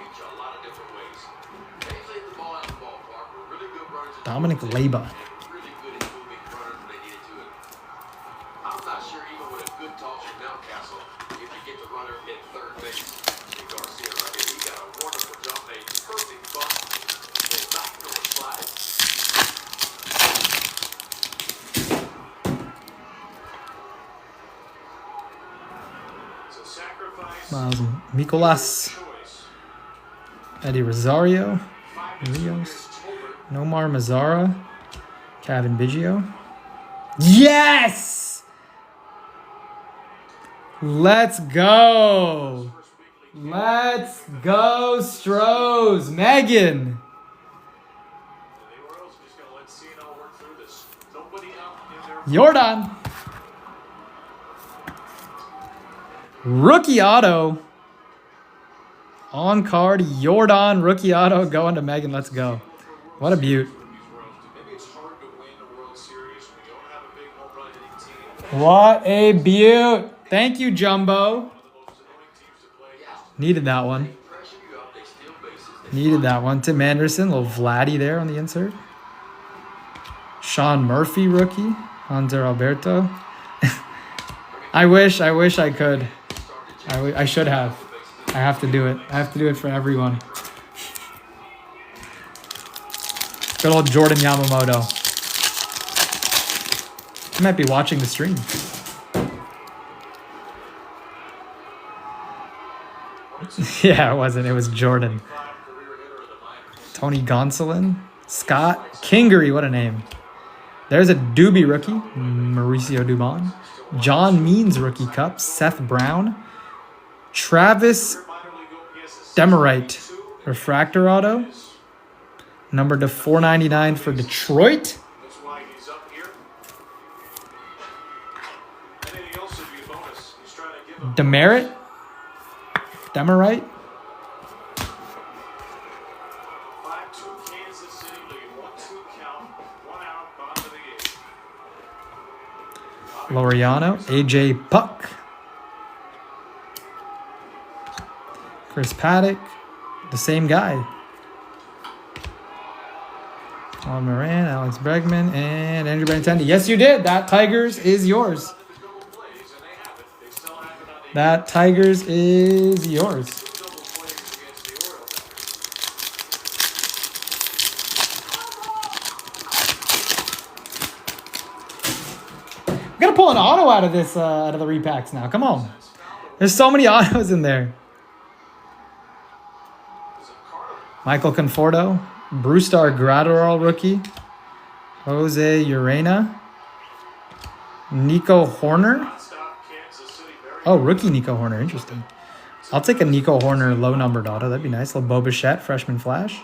Dominic Leyba. I'm not sure even with a good toss from Mountcastle, if you get the runner at third base. See Garcia right here. He got a wonderful jump, a perfect bunt, and knocking on the slide. So sacrifice. Miles Mikolas. Choice. Eddie Rosario. 5-2 Rios. against Tolbert. Nomar Mazzara. Kevin Biggio. Yes! Let's go. Let's go, Stros. Megan. The Orioles are just going to let CNL work through this. Nobody up in their Jordan. Rookie auto. On card, Jordan. Rookie auto going to Megan. Let's go. What a beaut. Maybe it's hard to win a World Series when you don't have a big home run hitting team. What a beaut. Thank you, Jumbo. One of the most annoying teams to play. Needed that one. Needed that one. Tim Anderson, little Vladdy there on the insert. Sean Murphy, rookie. Hanser Alberto. I wish I could. I should have. I have to do it. I have to do it for everyone. Good old Jordan Yamamoto. He might be watching the stream. Yeah, it wasn't. It was Jordan. Tony Gonsolin. Scott Kingery. What a name. There's a Doobie rookie. Mauricio Dubon. John Means rookie cup. Seth Brown. Travis Demerite. Refractor auto. Number to 499 for Detroit. That's why he's up here. Anything else would be a bonus. He's trying to give him Demerit. Demerite. 5-2 Kansas City lead. 1-2 count. 1 out. Bottom of the 8th. Laureano. AJ Puck. Chris Paddock. The same guy. John Moran, Alex Bregman, and Andrew Benintendi. Yes, you did. That Tigers is yours. That Tigers is yours. I'm gonna pull an auto out of this, out of the repacks now. Come on. There's so many autos in there. Michael Conforto. Brewstar Gratterall rookie. Jose Urena. Nico Horner. Oh, rookie Nico Horner. Interesting. I'll take a Nico Horner low-numbered auto. That'd be nice. Little Bo Bichette, freshman flash.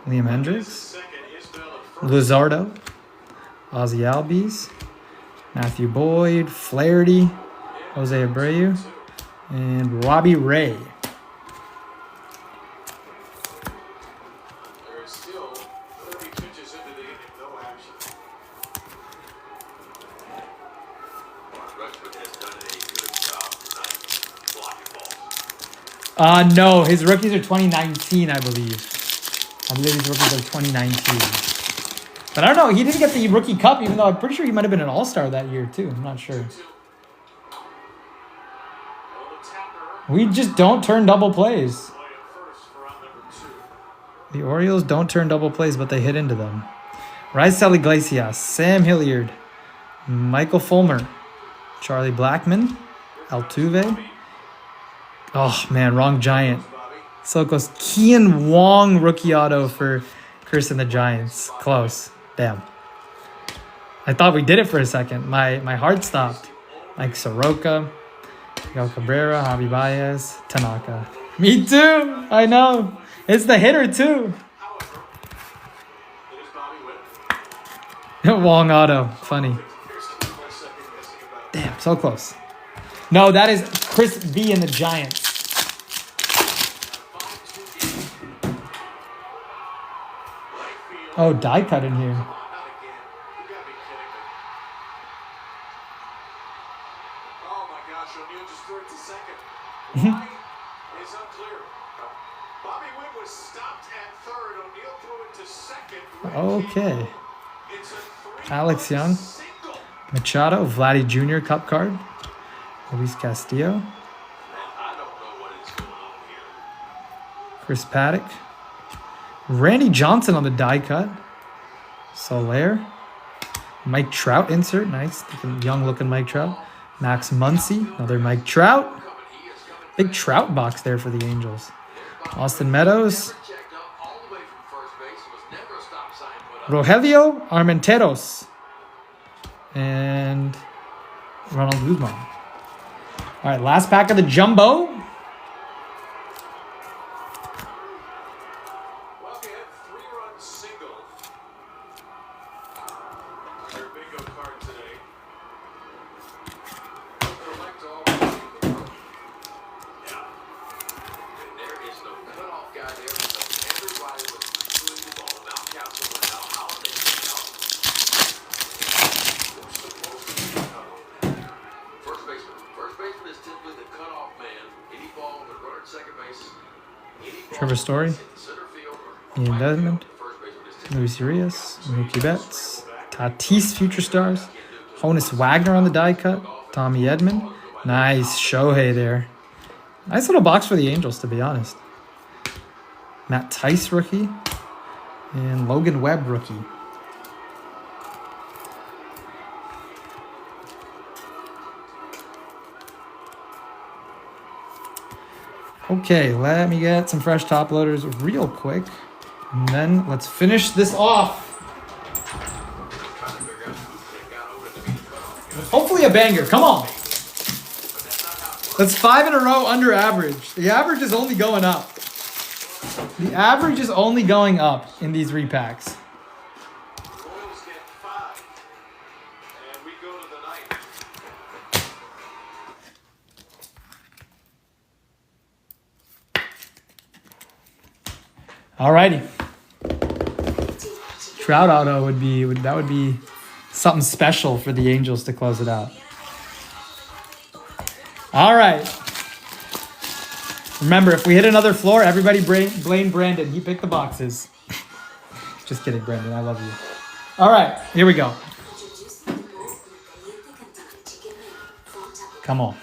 Liam Hendricks. Luzardo. Ozzy Albies. Matthew Boyd. Flaherty. Jose Abreu. And Robbie Ray. No, his rookies are 2019, I believe. I believe his rookies are 2019. But I don't know, he didn't get the rookie cup, even though I'm pretty sure he might have been an all-star that year, too. I'm not sure. We just don't turn double plays. The Orioles don't turn double plays, but they hit into them. Raisel Iglesias, Sam Hilliard, Michael Fulmer, Charlie Blackmon, Altuve. Oh, man, wrong Giant. So close. Kian Wong rookie auto for Chris and the Giants. Close. Damn. I thought we did it for a second. My heart stopped. Mike Soroka, Miguel Cabrera, Javi Baez, Tanaka. Me too. I know. It's the hitter, too. Wong auto. Funny. Damn, so close. No, that is Chris V and the Giants. Oh, die cut in here. Come on, not again. You gotta be kidding me. Oh my gosh, O'Neal just threw it to second. Why is unclear. Bobby Witt was stopped at third. O'Neal threw it to second. Okay. It's a 3-run Alex Young. single. Machado, Vladdy Jr. Cup card. Luis Castillo. Man, I don't know what is going on here. Chris Paddock. Randy Johnson on the die cut. Soler. Mike Trout insert. Nice. Young looking Mike Trout. Max Muncy. Another Mike Trout. Big Trout box there for the Angels. Austin Meadows. Checked up all the way from first base. Was never a stop sign put up. Rogelio Armenteros. And Ronald Guzman. All right, last pack of the jumbo. Well, we had 3-run single. Their bingo card today. Collect all. Yeah. And there is no cutoff guy there because everybody was pursuing the ball. Now Council went out. Holiday went out. Who's supposed to be the cutoff man there? First baseman. First baseman is typically the cutoff man. Any ball with a runner at second base. Any ball Trevor Story. in the center field or Ian right Desmond. field, the first baseman is typically Luis Urias. Mookie Betts. Tatis Future Stars. Honus Wagner on the die cut. Tommy Edman. Nice. Shohei there. Nice little box for the Angels, to be honest. Matt Tice rookie. And Logan Webb rookie. Okay, let me get some fresh top loaders real quick. And then let's finish this off. Hopefully a banger. Come on. That's 5 in a row under average. The average is only going up. The average is only going up in these repacks. Royals get 5. And we go to the 9th. Alrighty. Trout auto would be something special for the Angels to close it out. All right. Remember, if we hit another floor, everybody blame Brandon. He picked the boxes. Just kidding, Brandon. I love you. All right, here we go. Come on.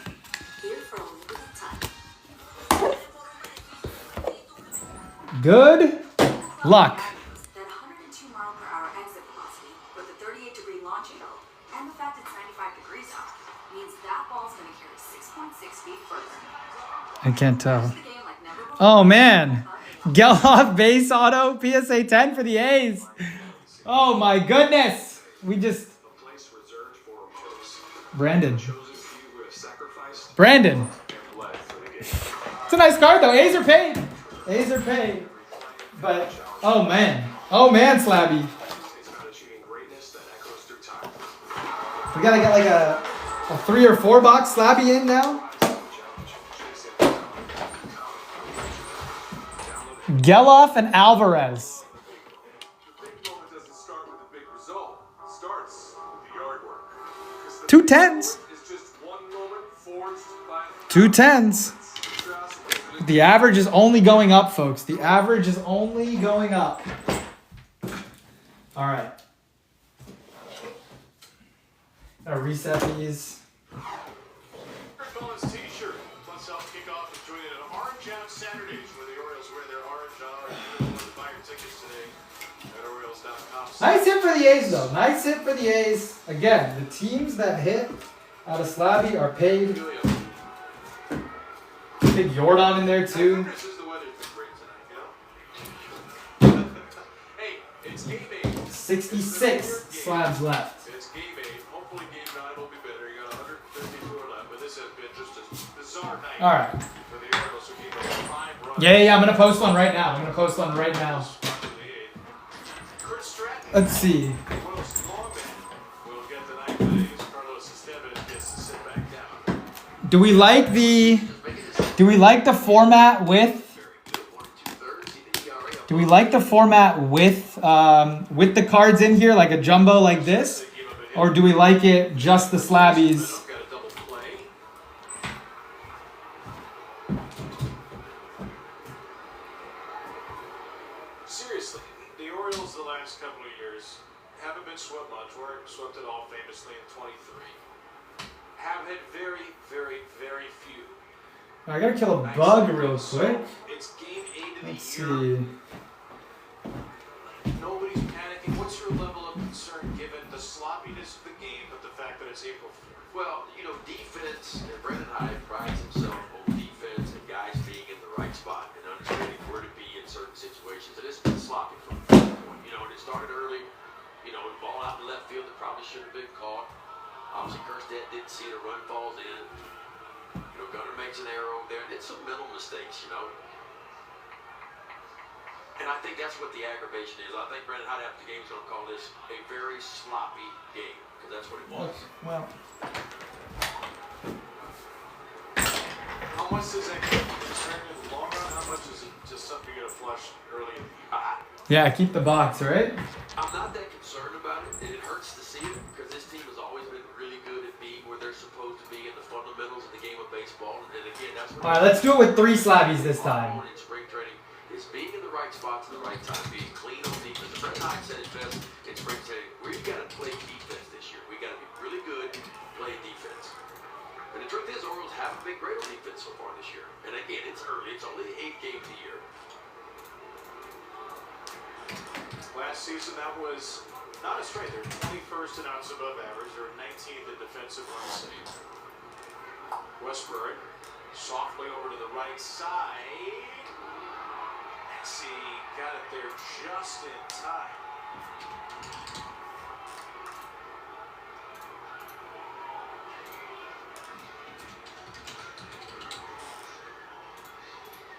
Good luck. That 102 mile per hour exit velocity with a 38-degree launch angle and the fact it's 95 degrees out means that ball's going to carry 6.6 feet further. I can't tell. Oh, man. Geloff base auto PSA 10 for the A's. Oh, my goodness. We just... Brandon. Brandon. It's a nice card, though. A's are paid. A's are paid. But, oh, man. Oh, man, Slabby. We got to get like a 3 or 4 box Slabby in now. Geloff and Alvarez. Two tens. 2 10s. The average is only going up, folks. The average is only going up. All right. Gotta reset these. Fellas t-shirt. Let's help kick off and join in an Orange Out Saturdays where the Orioles wear their orange on orange. Buy your tickets today at Orioles.com. Nice hit for the A's, though. Nice hit for the A's. Again, the teams that hit out of Slabby are paid. Big Jordan in there, too. This is the weather's been great tonight, you know? Hey, it's game 8. 66 slabs left. It's game 8. Hopefully game 9 will be better. You got 154 left, but this has been just a bizarre night. All right. For the Orioles who gave up 5 runs. Yeah. I'm going to post one right now. Chris Stratton. Let's see. Royals lawman will get the 9th inning as Carlos Esteban gets to sit back down. Do we like the format with Do we like the format with the cards in here, like a jumbo like this? Or do we like it just the slabbies? Got a double play. Seriously, the Orioles the last couple of years haven't been swept much. Weren't swept at all famously in 23. Have had very, very, very few. I gotta kill a bug real quick. It's game 8 of the Let's year. see. Nobody's panicking. What's your level of concern given the sloppiness of the game, but the fact that it's April 4th? Well, you know, defense, and Brendan Hyde prides himself on defense and guys being in the right spot and understanding where to be in certain situations. And it's been sloppy from the first point. You know, and it started early, you know, the ball out in left field that probably should have been caught. Obviously, Kerstead didn't see it, a run falls in. You know, Gunnar makes an error over there. And it's some mental mistakes, you know. And I think that's what the aggravation is. I think Brendan Hyde after the game is going to call this a very sloppy game, because that's what it was. Well, How much does that concern in the long run? How much is it just something you're going to flush early in the year? yeah, keep the box, right? I'm not that concerned about it, and it hurts to see it, because this team has always been really good at being where they're supposed to be in the fundamentals of the game of baseball. And again, that's what All right, let's do it with 3 slabbies this time. in spring training is being in the right spots at the right time, being clean on defense. Brett Hyde said it best in spring training. We got to play defense this year. We got to be really good playing defense. And the truth is, Orioles haven't been great on defense so far this year. And again, it's early. It's only 8 games a year. Last season, that was not a straight. They're 21st in outs above average. They're 19th in defensive run saved. Westburg softly over to the right side. He got it there just in time.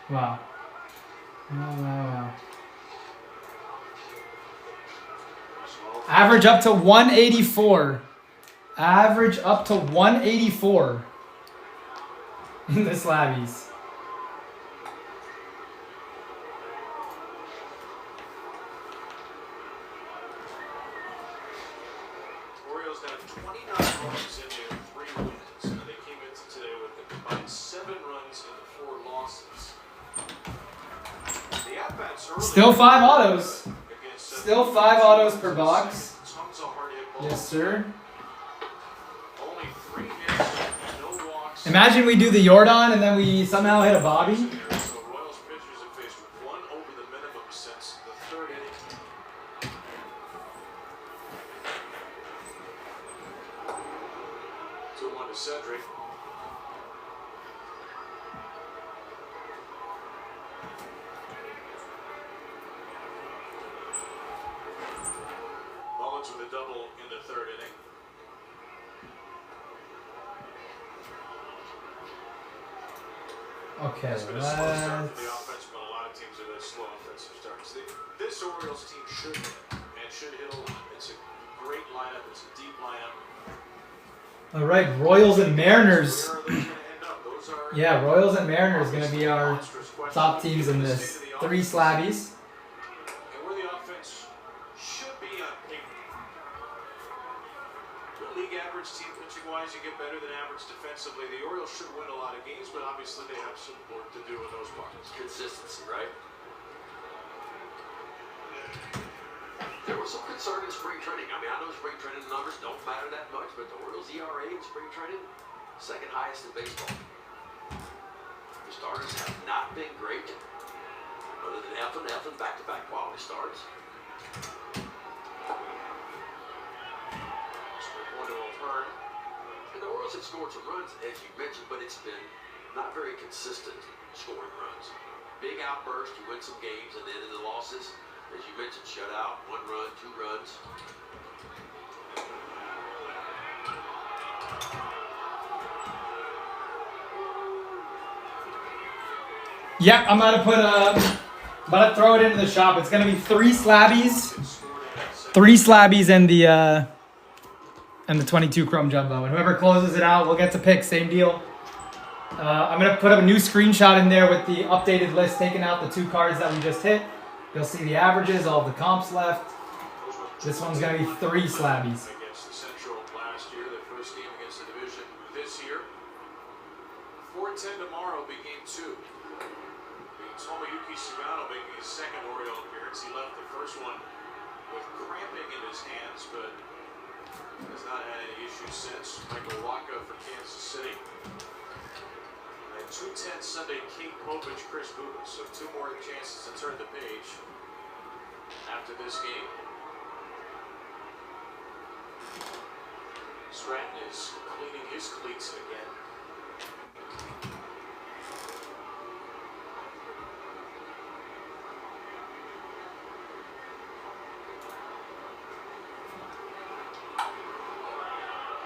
Wow. Wow. Average up to 184. Average up to 184 in the slabbies. Orioles have 29 runs in their 3 wins, and they came into today with a combined 7 runs in the 4 losses. The at-bats early. Still 5 autos. against Still 5 autos per box. Tons of hard hit balls. Yes, sir. Only 3 hits, no walks. Imagine we do the Jordan and then we somehow hit a Bobby. So Royals pitchers have faced 1 over the minimum since the 3rd inning. 2-1 to Cedric. Mullins with a double in the 3rd inning. Okay, It's been a slow start for let's... the offense, but a lot of teams have had slow offensive starts. This Orioles team should hit, and should hit a lot. It's a great lineup. It's a deep lineup. All right, Royals and Mariners. Where are they going to end up? Those are Yeah, Royals and Mariners going to be our monstrous questions. top teams in this. 3 slabbies. And where the offense should be on paper. The league average team pitching-wise, you get better than average defensively. The Orioles should win a lot of games, but obviously they have some work to do in those parts. Consistency, right? There was some concern in spring training. I mean, I know spring training numbers don't matter that much, but the Orioles' ERA in spring training, 2nd highest in baseball. The starters have not been great, other than F and back-to-back quality starts. Spring one to O'Hearn. And the Orioles have scored some runs, as you mentioned, but it's been not very consistent scoring runs. Big outburst, you win some games, and then in the losses, as you mentioned, shutout, 1 run, 2 runs. Yeah, I'm about to throw it into the shop. It's gonna be 3 slabbies, 3 slabbies and the 22 chrome jumbo. And whoever closes it out will get to pick. Same deal. I'm gonna put up a new screenshot in there with the updated list, taking out the 2 cards that we just hit. You'll see the averages, all of the comps left. This one's going to be 3 slabbies. Against the Central last year, their first game against the division this year. 4-10 tomorrow, be game 2. Tomoyuki Sugano making his second Oriole appearance. He left the first one with cramping in his hands, but has not had any issues since. Michael Waka for Kansas City. At 2:10 Sunday, King Povich, Chris Bubas. So 2 more chances to turn the page after this game. Stratton is cleaning his cleats again.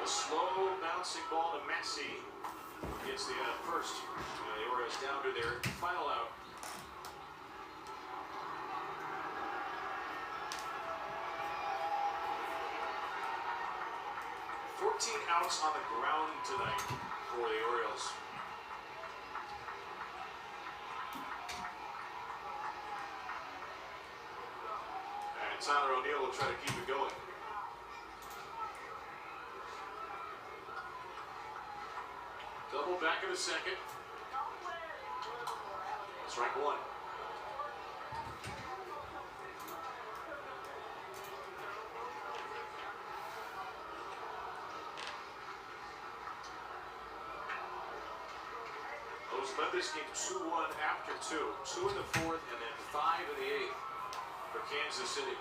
A slow bouncing ball to Messi. Gets the first. The Orioles down to their final out. Outs on the ground tonight for the Orioles. And Tyler O'Neill will try to keep it going. Double back in the second. Strike 1. Led this game 2-1 after 2. 2 in the 4th and then 5 in the 8th for Kansas City.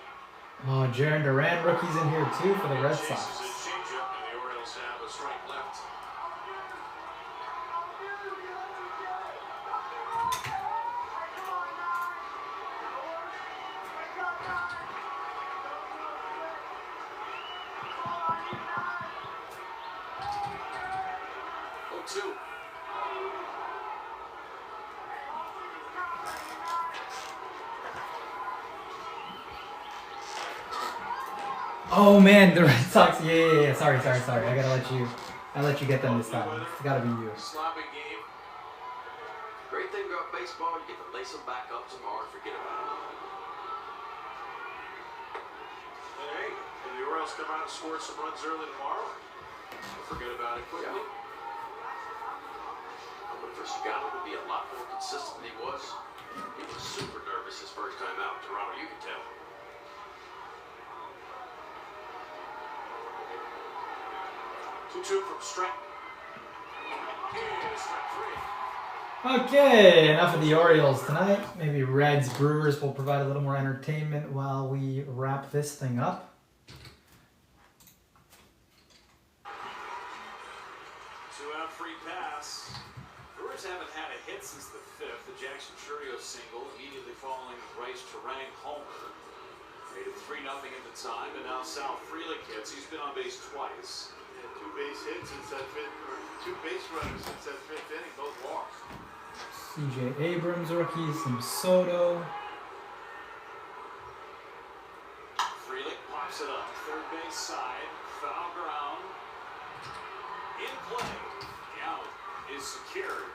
Oh, Jarren Duran rookie's in here too for the Red Sox. Chases a changeup and the Orioles have a strike left. Oh man, the Red Sox. Yeah. Sorry. I gotta let you get them this time. It's gotta be you. Sloppy game. Great thing about baseball, you get to lace them back up tomorrow and forget about it. And hey, if the Orioles come out and score some runs early tomorrow, we'll forget about it quickly. But for Sugano to be a lot more consistent than he was super nervous his first time out in Toronto, you can tell. Two from Stratton. Okay, enough of the Orioles tonight. Maybe Reds, Brewers will provide a little more entertainment while we wrap this thing up. 2-out free pass. Brewers haven't had a hit since the 5th. The Jackson Churio single immediately following Bryce Terang homer. Made it 3-0 at the time, and now Sal Frelick hits. He's been on base twice. 2 base hits since that 5th, or 2 base runners since that 5th inning, both walks. CJ Abrams rookie, some Soto. Frelick pops it up, third base side, foul ground. In play, the out is secured.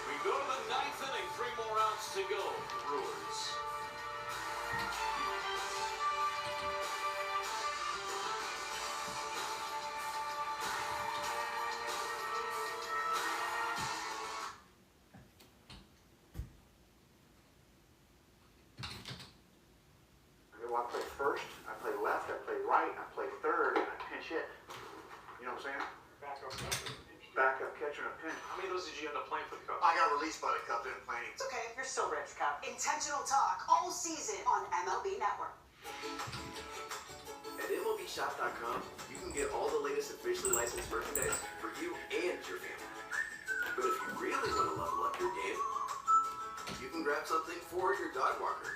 We go to the 9th inning, 3 more outs to go for Brewers. I play first, I play left, I play right, I play third, and I pinch hit. You know what I'm saying? Backup catcher and a pinch. How many of those did you end up playing for the Cubs? I got released by the Cubs, didn't play any. It's okay, you're still rich, Cup. Intentional talk all season on MLB Network. At MLBShop.com, you can get all the latest officially licensed merchandise for you and your family. But if you really want to level up your game, you can grab something for your dog walker,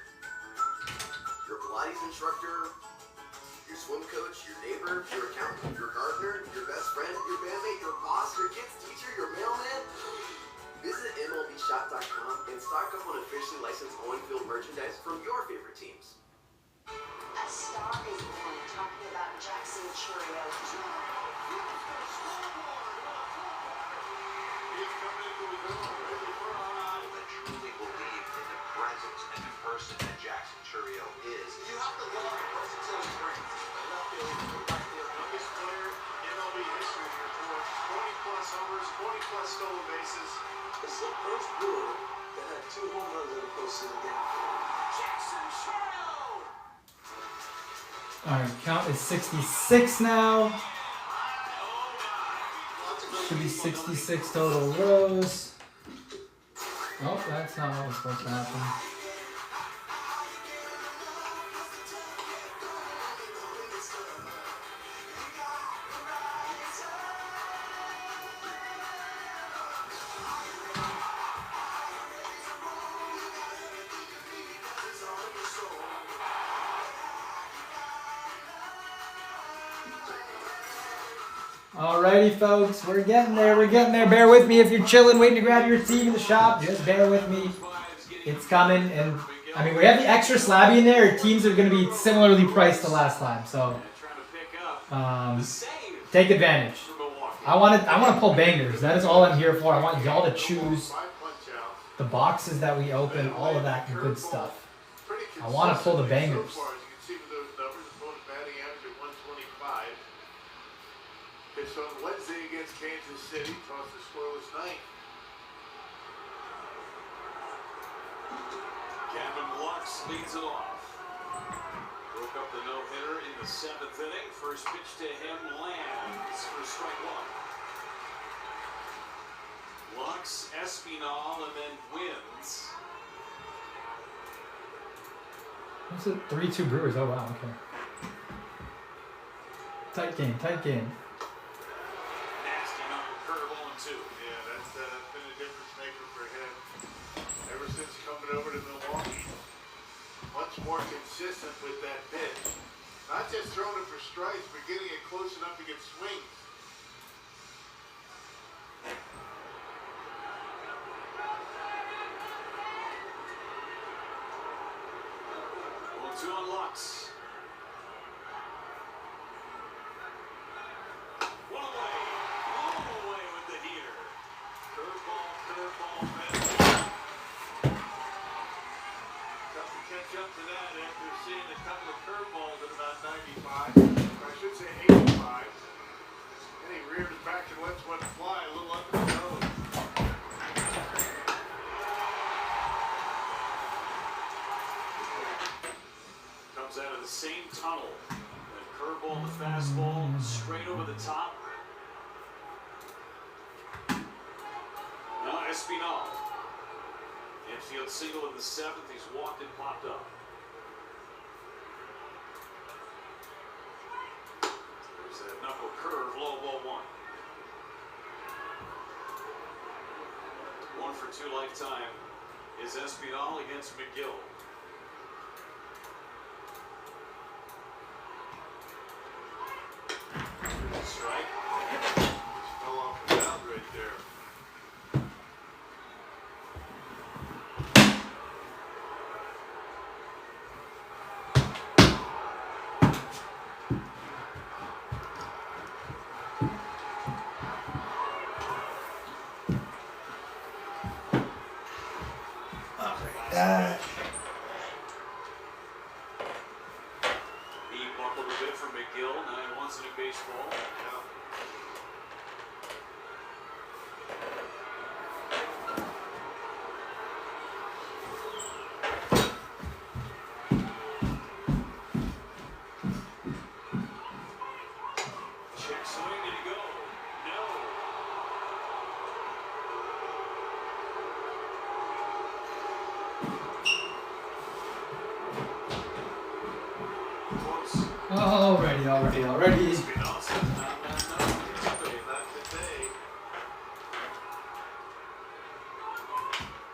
your Pilates instructor, your swim coach, your neighbor, your accountant, your gardener, your best friend, your bandmate, your boss, your kid's teacher, your mailman. Visit MLBShop.com and stock up on officially licensed on-field merchandise from your favorite teams. A star is born talking about Jackson Churio. Truly believe in the presence and the person that Jackson plus stolen bases. It's the first Brewer that had 2 home runs in a postseason game. Jackson Chourio! Alright, count is 66 now. Should be 66 total rows. Oh, that's not what was supposed to happen. Alrighty, folks, we're getting there. We're getting there. Bear with me if you're chilling, waiting to grab your team in the shop. Just bear with me. It's coming, and I mean we have the extra slabby in there. Teams are going to be similarly priced to last time, so take advantage. I want to pull bangers. That is all I'm here for. I want y'all to choose the boxes that we open, all of that good stuff. I want to pull the bangers. Pitched on Wednesday against Kansas City, tossed a scoreless ninth. Gavin Lux leads it off. Broke up the no-hitter in the 7th inning. First pitch to him lands for strike 1. Lux, Espinal, and then wins. What's it? 3-2 Brewers. Oh wow. Okay. Tight game. Tight game. Yeah, that's been a difference maker for him ever since coming over to Milwaukee. Much more consistent with that pitch. Not just throwing it for strikes, but getting it close enough to get swings. Well, 2 on Lux. One away. Tough to catch up to that after seeing a couple of curveballs at about 95. Or I should say 85. And he reared it back and lets one fly a little under the nose. Comes out of the same tunnel. That curveball, the fastball, straight over the top. Now Espinal. Infield single in the 7th. He's walked and popped up. There's that knuckle curve, low ball 1. 1 for 2 lifetime is Espinal against McGill. Strike. Just fell off the mound right there. He buckled a bit for McGill. 9 once in a baseball. Now. Check swing, did he go? No. Already.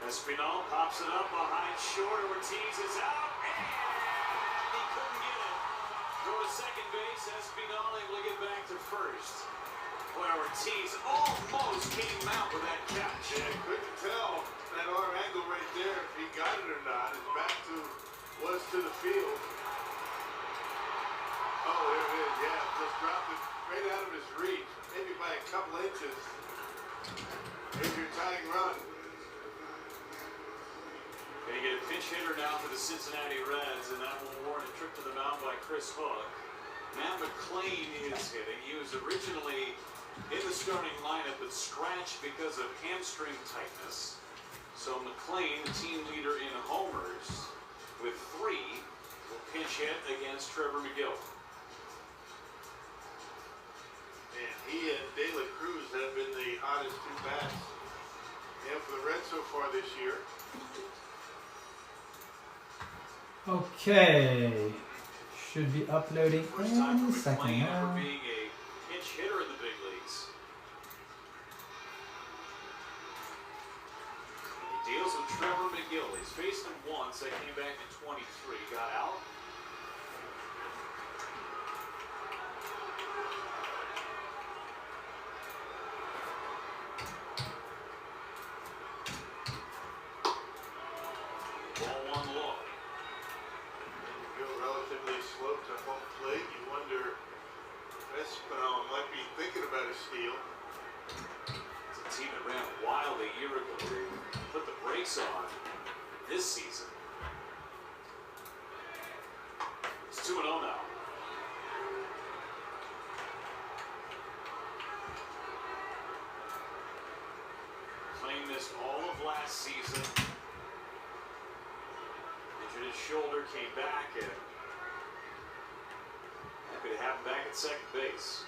Espinal pops it up behind short. Ortiz is out, and he couldn't get it. Go to second base. Espinal able to get back to first. Boy, Ortiz almost came out with that catch. Yeah, couldn't tell that arm angle right there if he got it or not. His back was to the field. Oh, there it is. Yeah, just dropped it right out of his reach, maybe by a couple inches. Here's your tying run. Gonna get a pinch hitter now for the Cincinnati Reds, and that will warrant a trip to the mound by Chris Hook. Matt McLain is hitting. He was originally in the starting lineup but scratched because of hamstring tightness. So McLean, the team leader in homers, with 3, will pinch hit against Trevor McGill. And he and De La Cruz have been the hottest 2 bats. And for the Reds so far this year. Okay. Should be uploading First time any for second McLean ever now. being a pinch hitter in the big leagues. He deals with Trevor McGill. He's faced him once. They came back in 23. Got out. Ball 1 low. Go relatively slow to home plate. You wonder if Espinal might be thinking about a steal. It's a team that ran wild a year ago. They put the brakes on this season. It's 2-0 now. Playing this all of last season. Injured his shoulder, came back, and happy to have him back at second base.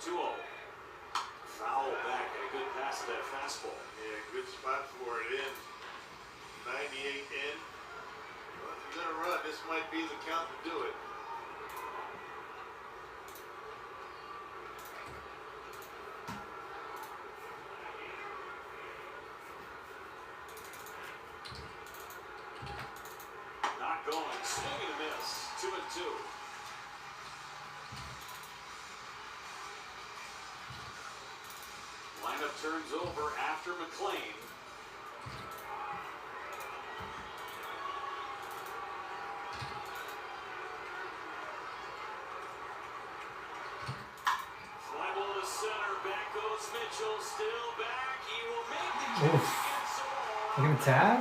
2-0. Foul back and a good pass to that fastball. Yeah, good spot for it in. 98 in. Well, if you're going to run, this might be the count to do it. Not going. Swing and a miss. 2-2. Lineup turns over after McLean. Fly ball to center. Back goes Mitchell. Still back. He will make the catch. Oof. We're gonna tag?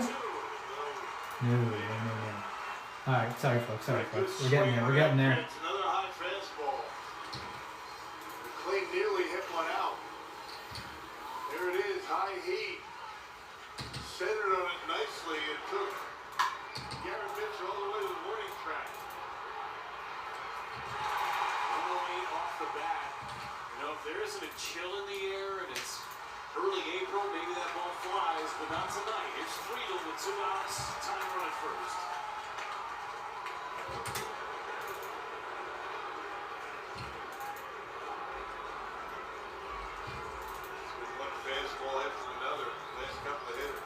No. Alright, sorry folks. We're getting there. It's another high fastball. McLean nearly hit one out. There it is, high heat. Centered on it nicely. It took Garrett Mitchell all the way to the warning track. 108 off the bat. You know, if there isn't a chill in the air and it's early April, maybe that ball flies, but not tonight. It's Friedel with 2 outs. Time run at first. It's been one fastball after another. Last couple of hitters.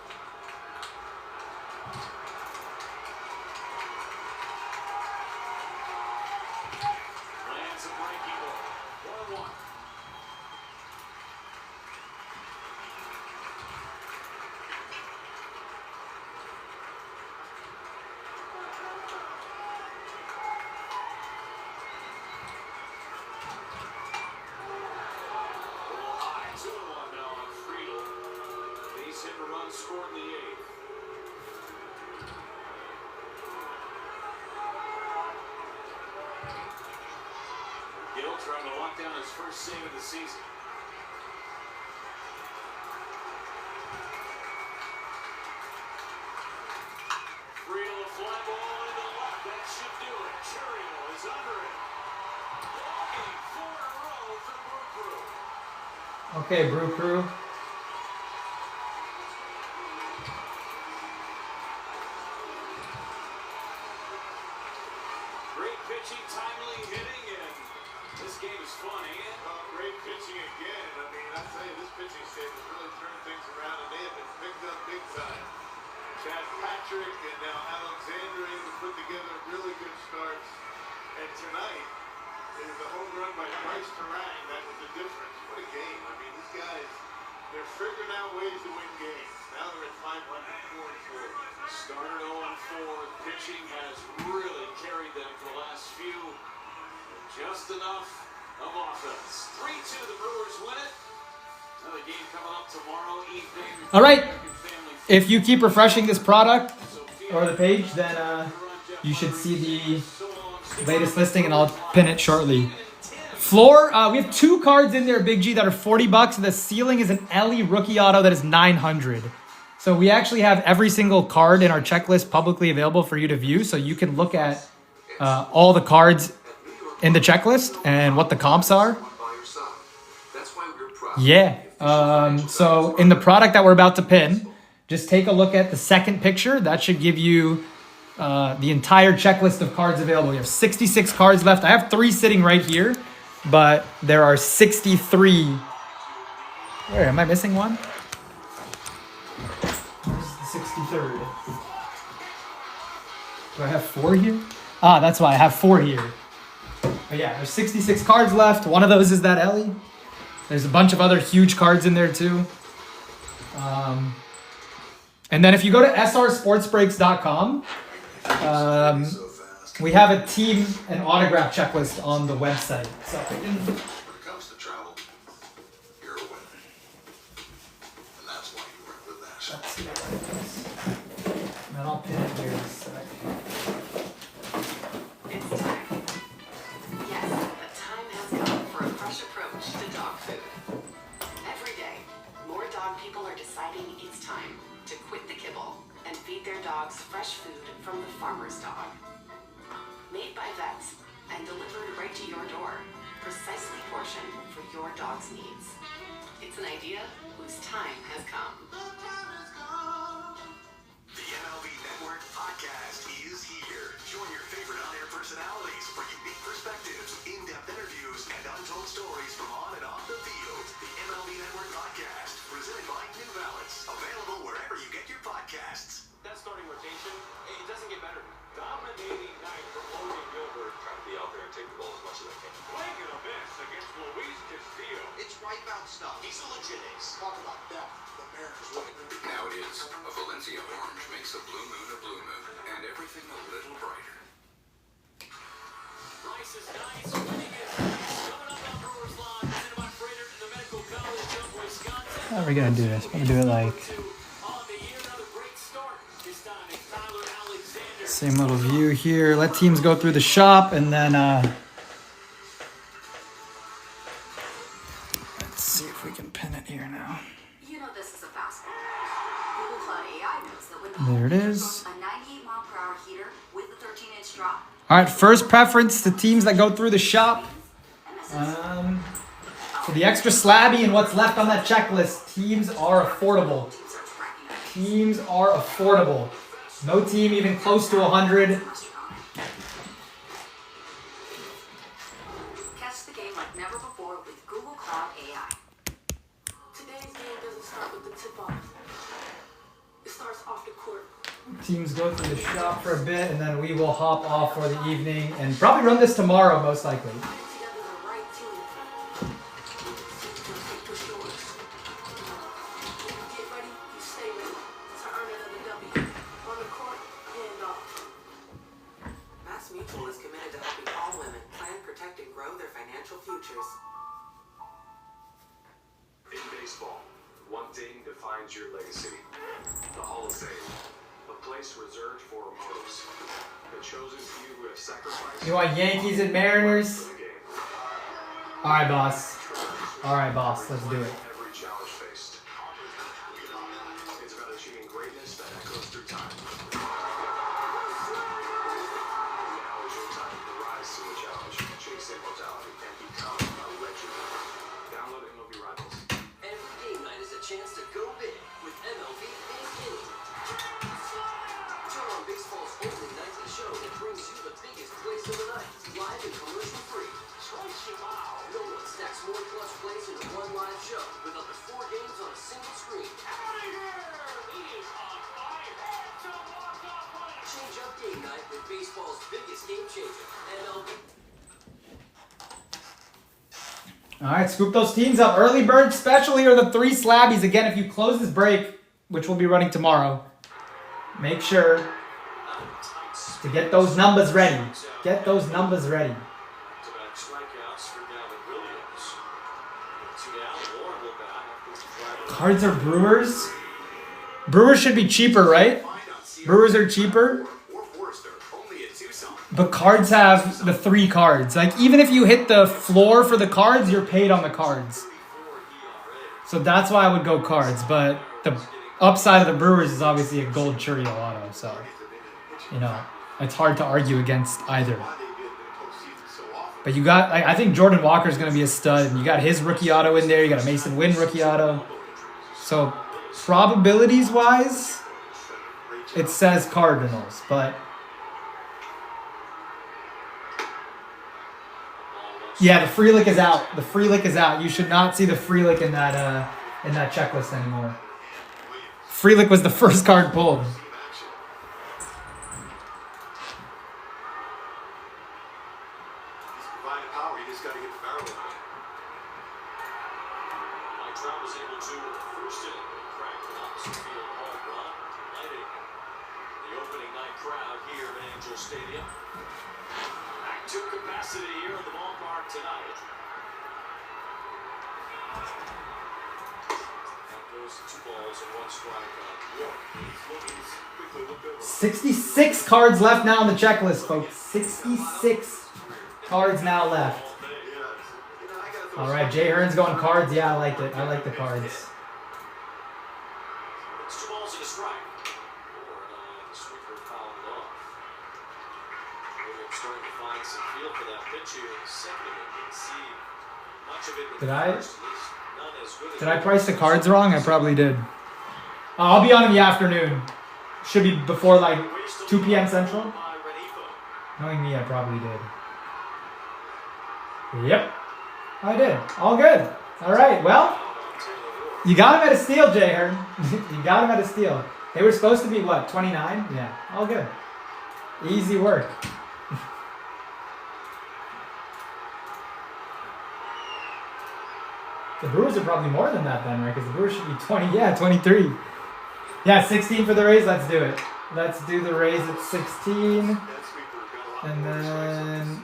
Lands a breaking ball. 1-1. Scored in the 8th. Gill trying to lock down his first save of the season. Friedel, a fly ball into left. That should do it. Churiel is under it. Walking 4 in a row for Brew Crew. Okay, Brew Crew. Pitching, timely hitting, and this game is fun, and great pitching again. I mean, I tell you, this pitching staff has really turned things around, and they have been picked up big time. Chad Patrick and now Alexander able to put together really good starts. And tonight is the home run by Bryce Terang. That was the difference. What a game. I mean, these guys, they're figuring out ways to win games. Now they're at 500, 4-4. Started 0-4. Pitching has really carried them for the last few. Just enough of offense. 3-2, the Brewers win it. Another game coming up tomorrow evening. All right. If you keep refreshing this product or the page, then you should see the latest listing, and I'll pin it shortly. Floor, we have 2 cards in there, Big G, that are $40. The ceiling is an Ellie rookie auto that is $900. So we actually have every single card in our checklist publicly available for you to view, so you can look at all the cards in the checklist and what the comps are. Yeah. So in the product that we're about to pin, just take a look at the second picture. That should give you the entire checklist of cards available. We have 66 cards left. I have 3 sitting right here, but there are 63. Where am I missing one? Where's the 63rd? Do I have 4 here? Ah, that's why I have 4 here. But yeah, there's 66 cards left. One of those is that Ellie. There's a bunch of other huge cards in there too. And then if you go to srsportsbreaks.com, we have a team and autograph checklist on the website. So When it comes to travel, you're a winner. And that's why you work with National. let's see what it is. And then I'll pin it here in a sec. It's time. Yes, the time has come for a fresh approach to dog food. Every day, more dog people are deciding it's time to quit the kibble and feed their dogs fresh food from the farmer's dog. Made by vets and delivered right to your door, precisely portioned for your dog's needs. It's an idea whose time has come. The MLB Network podcast is here. Join your favorite on-air personalities for unique perspectives, in-depth interviews, and untold stories from on and off the field. The MLB Network podcast, presented by New Balance, available wherever you get your podcasts. That starting rotation, it doesn't get better. Dominating night for Logan Gilbert. Trying to be out there and take the ball as much as I can. Swing and a miss against Luis Castillo. It's Wipeout stuff. He's a legit ace. Talk about that. The Mariners win. Now it is. A Valencia orange makes a blue moon a blue moon, and everything a little brighter. Rice is nice. Winning is nice. Coming up on Brewers Live. Presented by Freighter to the Medical College of Wisconsin. How are we gonna do this? We're gonna do it like same little view here. Let teams go through the shop, and then let's see if we can pin it here now. You know this is a fastball. Google Cloud AI knows that when There it is. a 98-mile-per-hour heater with a 13-inch drop. All right, first preference to teams that go through the shop. For the extra slabby and what's left on that checklist, teams are affordable. Teams are affordable. No team even close to 100. Catch the game like never before with Google Cloud AI. Today's game doesn't start with the tip-off. It starts off the court. Teams go through the shop for a bit, and then we will hop off for the evening and probably run this tomorrow, most likely. Together the right team. Push yours. When you get ready, you stay ready to earn another W. On the court and off. Mass Mutual is committed to helping all women plan, protect, and grow their financial futures. In baseball, one thing defines your legacy. The Hall of Fame. A place reserved for immortals. The chosen few who have sacrificed. You want Yankees and Mariners? All right, boss. All right, boss. Let's do it. Every challenge faced. It's about achieving greatness that echoes through time. Now is your time to rise to the challenge, chase immortality, and become a legend. Download MLB Rivals. Every game night is a chance to go big with MLB Big Inning. Turn on baseball's only nightly show that brings you the biggest plays of the night, live and commercial free. No one stacks more clutch plays into one live show with up to 4 games on a single screen. Change up game night with baseball's biggest game changer, MLB. All right, scoop those teams up. Early bird special here, the 3 slabbies. Again, if you close this break, which we'll be running tomorrow, make sure to get those numbers ready. Get those numbers ready. Strikeouts for Gavin Williams. To now, Warren will bat. Cards are Brewers. Brewers should be cheaper, right? Brewers are cheaper. But cards have the 3 cards. Like, even if you hit the floor for the cards, you're paid on the cards. So that's why I would go cards. But the upside of the Brewers is obviously a gold Churio auto. So, you know, it's hard to argue against either. But you got, I think Jordan Walker is going to be a stud. And you got his rookie auto in there. You got a Mason Wynn rookie auto. So, probabilities-wise, it says Cardinals. But, yeah, the Frelick is out. The Frelick is out. You should not see the Frelick in that checklist anymore. Frelick was the first card pulled. Quickly 66 cards left now on the checklist, folks. 66 cards now left. All right, Jay Hearn's going cards. Yeah, I like it. I like the cards. It's 2 balls and a strike. The sweeper fouled off. Williams starting to find some feel for that pitch here in the second. You can see much of it. Did I price the cards wrong? I probably did. I'll be on in the afternoon. Should be before like 2 p.m. Central. Knowing me, I probably did. Yep, I did. All good. All right, well, you got him at a steal, Jay Hearn. You got him at a steal. They were supposed to be, what, 29? Yeah, all good. Easy work. The Brewers are probably more than that then, right? Because the Brewers should be 20, yeah, 23. Yeah, 16 for the Rays. Let's do it. Let's do the Rays at 16. And then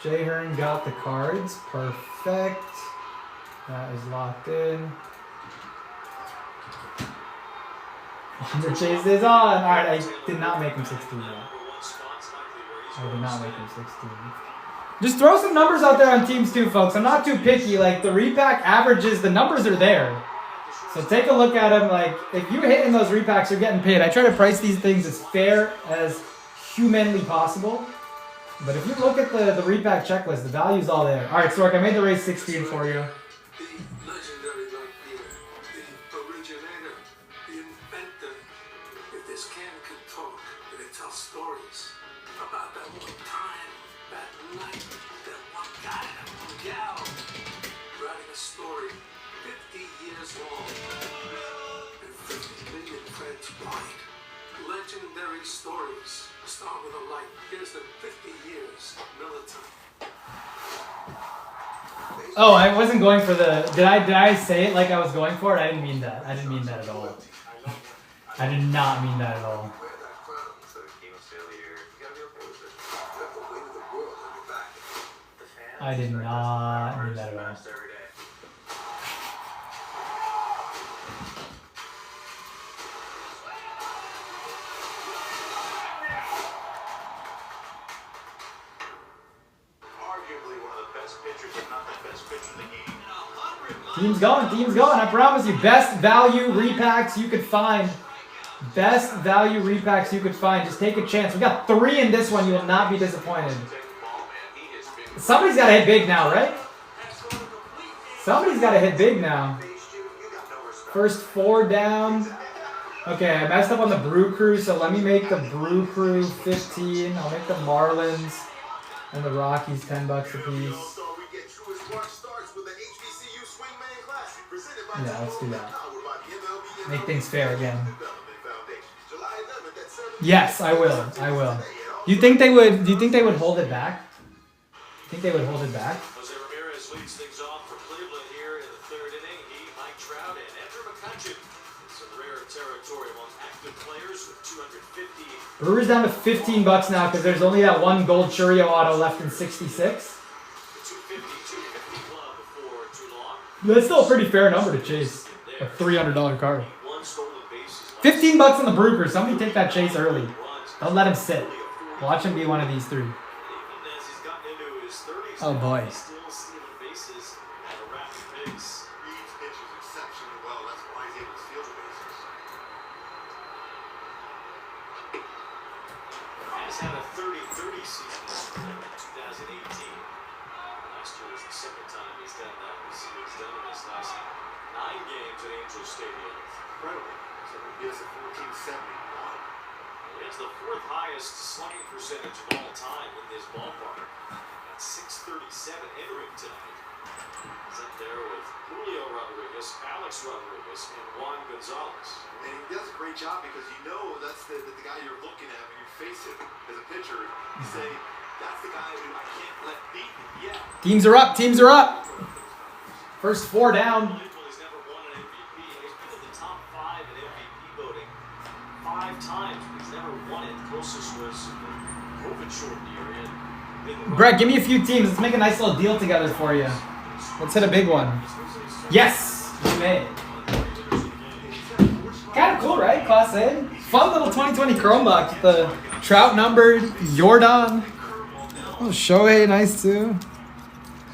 Jay Hearn got the cards. Perfect. That is locked in. Wonder Chase is on. All right, I did not make him 16 yet. I did not make him 16. Just throw some numbers out there on teams too, folks. I'm not too picky. Like, the repack averages, the numbers are there. So take a look at them. Like, if you're hitting those repacks, you're getting paid. I try to price these things as fair as humanly possible. But if you look at the repack checklist, the value's all there. All right, Stork, I made the Rays 16 for you. Legendary stories. Start with a light. Here's the 50 years militant. Oh, I wasn't going for the. Did I say it like I was going for it? I didn't mean that. I didn't mean that at all. I did not mean that at all. I did not mean that at all. Team's going, team's going. I promise you, best value repacks you could find. Best value repacks you could find. Just take a chance. We got 3 in this one. You will not be disappointed. Somebody's got to hit big now, right? Somebody's got to hit big now. First 4 down. Okay, I messed up on the Brew Crew, so let me make the Brew Crew 15. I'll make the Marlins and the Rockies $10 a piece. Yeah, let's do that. Make things fair again. Yes, I will. I will. Do you think they would? Do you think they would hold it back? Think they would hold it back? Jose Ramirez leads things off for Cleveland here in the 3rd inning. He, Mike Trout, and Andrew McCutchen. Some rare territory among active players with 250. Brewers down to $15 now because there's only that one gold Churio auto left in 66. That's still a pretty fair number to chase. A $300 card. One stolen base is $15 on the Bruker. Somebody take that chase early. Don't let him sit. Watch him be one of these three. Even as he's gotten into his 30s, Oh boy. he's still stealing bases at a rapid pace. Reeves pitches exceptionally well. That's why he's able to steal the bases. Has had a 30-30 season in 2018. Last year was the second time he's done that. He's done it in his last 9 games at Angel Stadium. Incredible. So he has a 1471. He has the 4th highest slugging percentage of all time in this ballpark. At 637 entering tonight. He's up there with Julio Rodriguez, Alex Rodriguez, and Juan Gonzalez. And he does a great job because you know that's the guy you're looking at when you face him as a pitcher. You say, that's the guy who I can't let beat me yet. Teams are up. Teams are up. First 4 down. He's never won an MVP. He's been in the top 5 in MVP voting 5 times, but he's never won it. Closest was the COVID-shortened year in Brett, give me a few teams. Let's make a nice little deal together for you. Let's hit a big one. Yes, you may. Kind of cool, right? Class A. Fun little 2020 Chrome box with the Trout numbered Jordan. Oh, Shohei, nice too.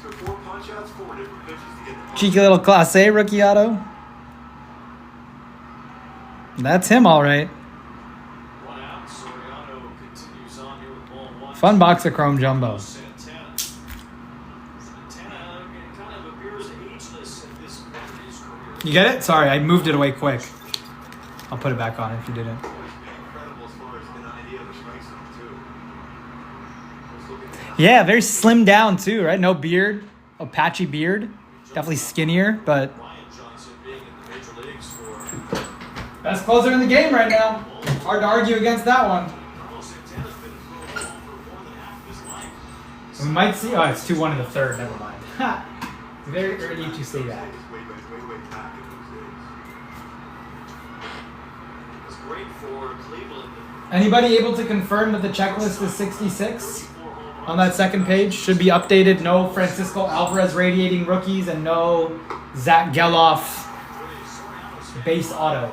So 4 punch-outs, 4 different pitches to get the Cheeky little Class A rookie auto. That's him, all right. 1 out. Soriano continues on here with ball 1. Fun box of Chrome Jumbo. Santana kind of appears ageless at this point in his career. You get it? Sorry, I moved it away quick. I'll put it back on if you didn't. incredible as far as an idea of the strike zone, too. Let's look at that. Yeah, very slim down too, right? No beard. Oh, patchy beard. Definitely skinnier, but Ryan Johnson being in the major leagues for best closer in the game right now. Hard to argue against that one. Carlos Santana's been in pro ball for more than half of his life. We might see. Oh, it's 2-1 in the third. Never mind. Ha! Very early to say that. Way back in those days. It's great for Cleveland. Anybody able to confirm that the checklist is 66? On that second page, should be updated. No Francisco Alvarez radiating rookies and no Zach Geloff base auto.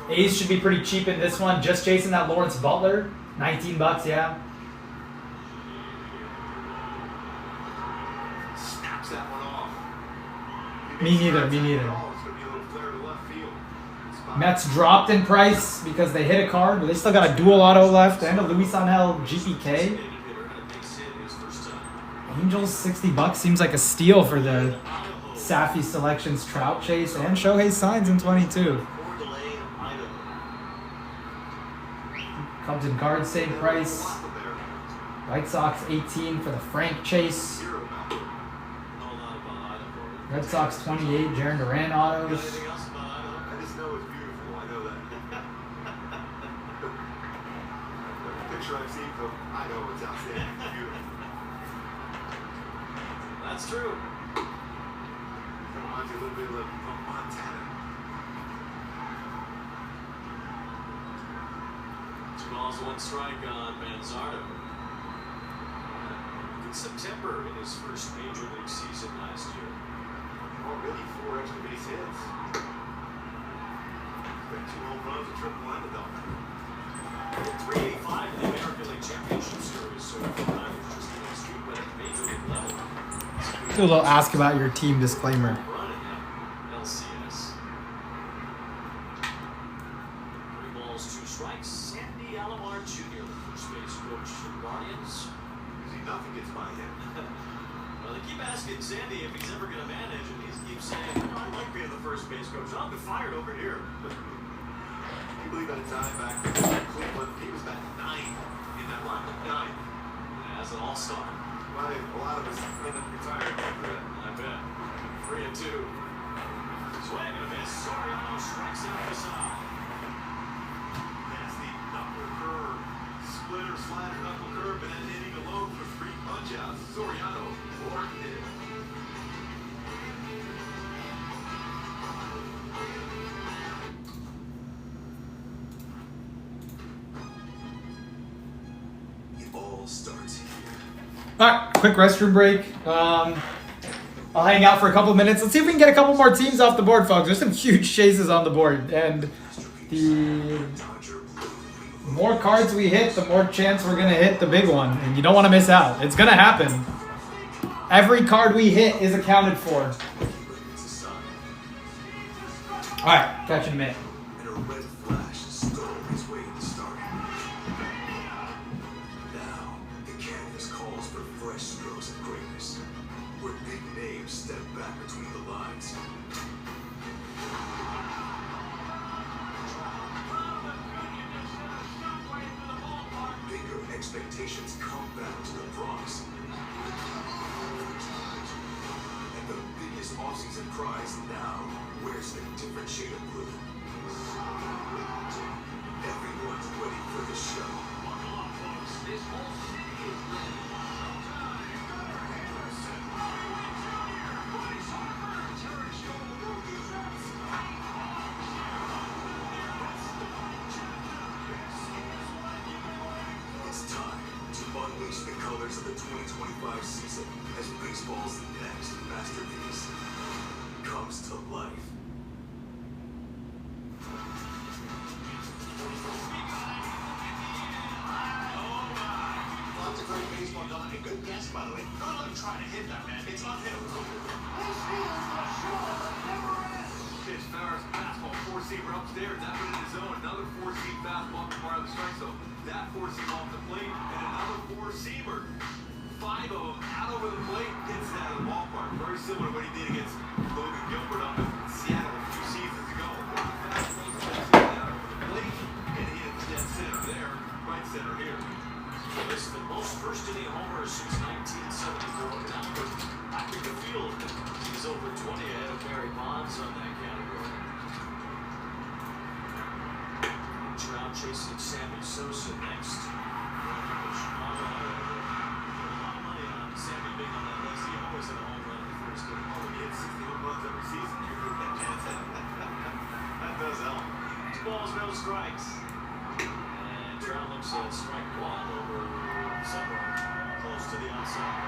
A's should be pretty cheap in this one. Just chasing that Lawrence Butler, $19, yeah. Snaps that one off. Me neither. Me neither. It's going to be a little flare to left field. Spot. Mets dropped in price because they hit a card, but they still got a dual auto left and a Luis Angel GPK. Angels $60 seems like a steal for the Safi Selections Trout Chase and Shohei signs in 22. Cubs and Cards same price. White Sox 18 for the Frank Chase. Red Sox 28 Jarren Duran autos. I just know it's beautiful. I know that. The picture I've seen from, I know it's outstanding. It's beautiful. That's true. It reminds you a little bit of Montana. 2 balls, 1 strike on Manzardo. In September in his first major league season last year. Already 4 extra base hits. Got 2 home runs, a triple and a double. 385 in the American League Championship Series, so 5 was just the next week, but at major league level. Do a little ask about your team disclaimer. LCS. 3 balls, 2 strikes. Sandy Alomar Jr., the first base coach for the Guardians. See, nothing gets by him. Well, they keep asking Sandy if he's ever going to manage, and he keeps saying, I like being the first base coach. I'll get fired over here. You believe that time back in Cleveland, he was batting 9 in that lineup. 9. As an all-star. Well, a lot of us end up retiring after that. I bet. 3-2. Swing and a miss. Soriano strikes out the side. Nasty knuckle curve. Splitter, slider, knuckle curve, and then hitting alone for 3 punch-outs. Soriano worked it. It all starts here. All right, quick restroom break. I'll hang out for a couple of minutes. Let's see if we can get a couple more teams off the board, folks. There's some huge chases on the board, and The more cards we hit, the more chance we're gonna hit the big one, and you don't want to miss out. It's gonna happen. Every card we hit is accounted for. All right, catch in a minute. And a red flash stole his way to start. Now, the canvas calls for fresh strokes of greatness, where big names step back between the lines. Bigger expectations come back to the Bronx. And the biggest offseason prize now wears a different shade of blue. Everyone's ready for the show. This whole city is ready. It's time to unleash the colors of the 2025 season as baseball's next masterpiece comes to life. Lots of great baseball done. A good guess, by the way. Good luck trying to hit that, man. It's unhittable. Pitch Farris fastball, four-seamer upstairs. That went in his zone. Another four-seam fastball to part of the strike zone. That four-seam off the plate, and another four-seamer. 5 of them out over the plate. Gets it out of the ballpark. Very similar to what he did against Logan Gilbert up in Seattle a few seasons ago. Out over the plate, and he hit dead center there, right center here. This is the most first-inning homers since 1974. Now, Patrick the field, he's over 20 ahead of Barry Bonds on that category. Trout chasing Sammy Sosa next. Sammy being on that list, he always had a home run in the first game. Oh, he hits 60 home runs every season. That does help. 2 balls, no strikes. And Trout looks at strike one over somewhere close to the outside.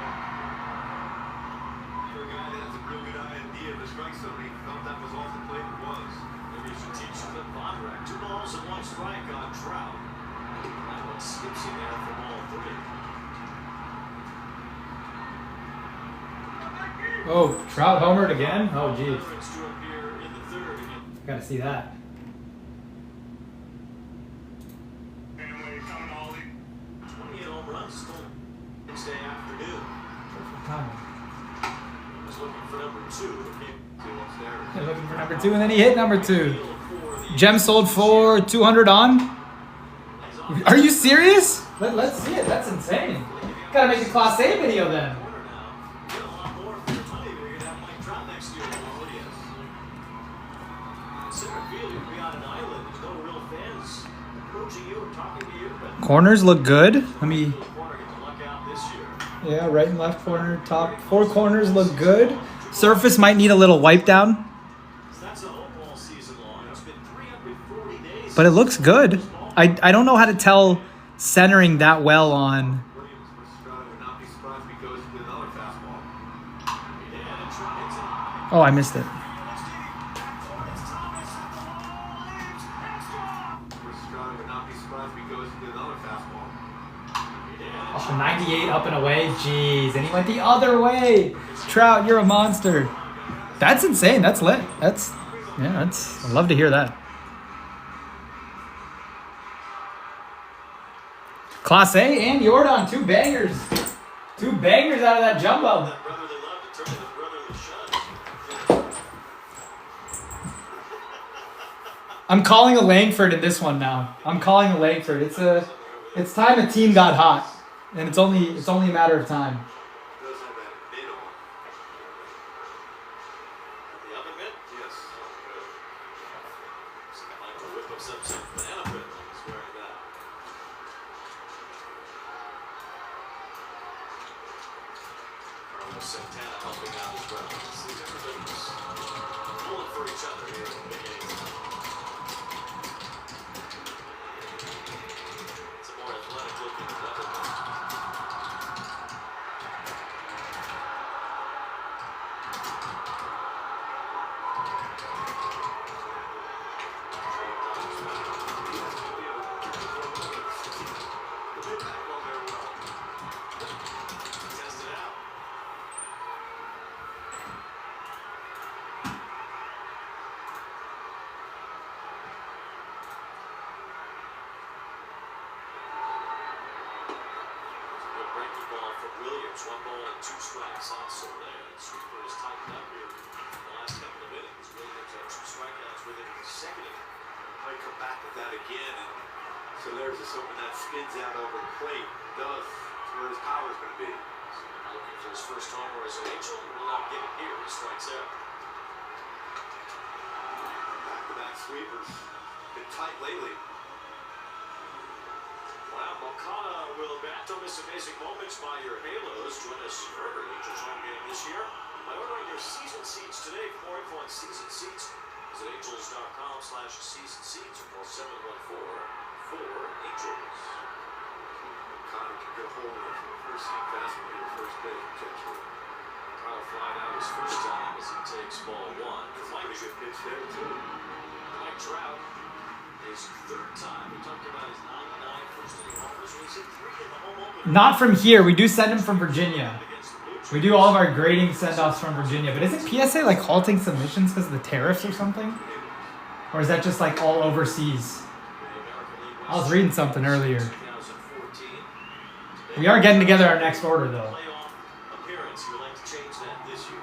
For a guy that has a real good idea of the strike zone, he felt that was off the plate. It was. Maybe you should teach him the Vondrack. 2 balls and 1 strike on Trout. That one skips in there for ball 3. Oh, Trout homered again? Oh, geez. To appear in the 3rd again. Gotta see that. 28 home runs still Wednesday afternoon. Was looking for number 2. Yeah, looking for number 2, and then he hit number 2. Gem sold for 200 on. Are you serious? Let's see it. That's insane. Gotta make a Class A video then. Corners look good. Let me. Yeah, right and left corner, top 4 corners look good. Surface might need a little wipe down. But it looks good. I don't know how to tell centering that well on. Oh, I missed it. Oh, 98 up and away. Jeez. And he went the other way. Trout, you're a monster. That's insane. That's lit. That's, I'd love to hear that. Class A and Jordan, 2 bangers. 2 bangers out of that jumbo. I'm calling a Langford in this one now. I'm calling a Langford. It's time a team got hot, and it's only a matter of time. Santana helping out as well. See, everybody's pulling for each other here in the beginning. It's a more athletic looking Leatherman. games. 1 ball and 2 strikes also there. The sweeper is tightened up here in the last couple of innings. Williams had 2 strikeouts with it in the second inning. Might come back with that again. And so there's just hoping that spins out over the plate. It does. That's where his power's going to be. So looking for his first homer as an Angel. Will not get it here. He strikes out. Back-to-back sweepers. Been tight lately. Wow, Moncada will abandon this amazing moments by your Halos. Join us for every Angels home game this year by ordering your season seats today. For more info on season seats, visit angels.com/season seats or call 714-4-ANGELS. Connor can get a hold of the first seam fastball to first base potentially. Kyle flying out his first time as he takes ball 1. That's a pretty good pitch there too. Mike Trout, his 3rd time. We talked about his 99 first inning homers. He's hit 3 in the home opener. Not from here. We do send him from Virginia. We do all of our grading send-offs from Virginia. But isn't PSA like halting submissions because of the tariffs or something? Or is that just like all overseas? I was reading something earlier. We are getting together our next order though. Playoff appearance. You would like to change that this year?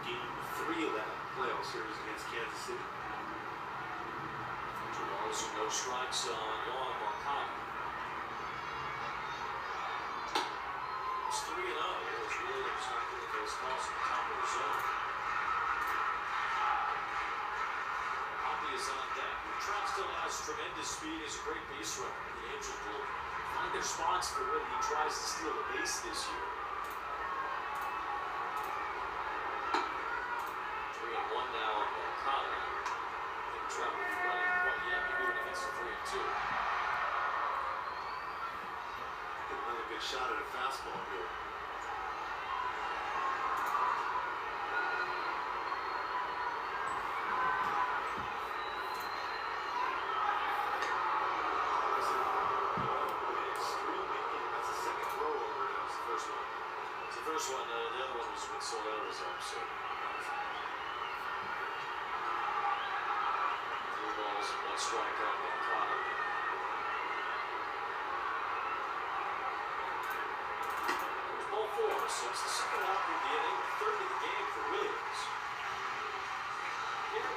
Game 3 of that playoff series against Kansas City. 2 balls and no strikes on Yohan Moncada. It's 3-0. It's Williams not getting those calls at the top of the zone. Hoppy is on deck. Trout still has tremendous speed. He's a great base runner. The Angels will find their spots for when he tries to steal the base this year. 3-1 now on Moncada. And Trout will be running quite yet. Maybe when he gets to 3-2. Another good shot at a fastball here. First one, the other one was when Soler was up, so 3 balls and 1 strike on Moncada. There's ball 4, so it's the second out of the inning, 3rd of the game for Williams. Yeah, a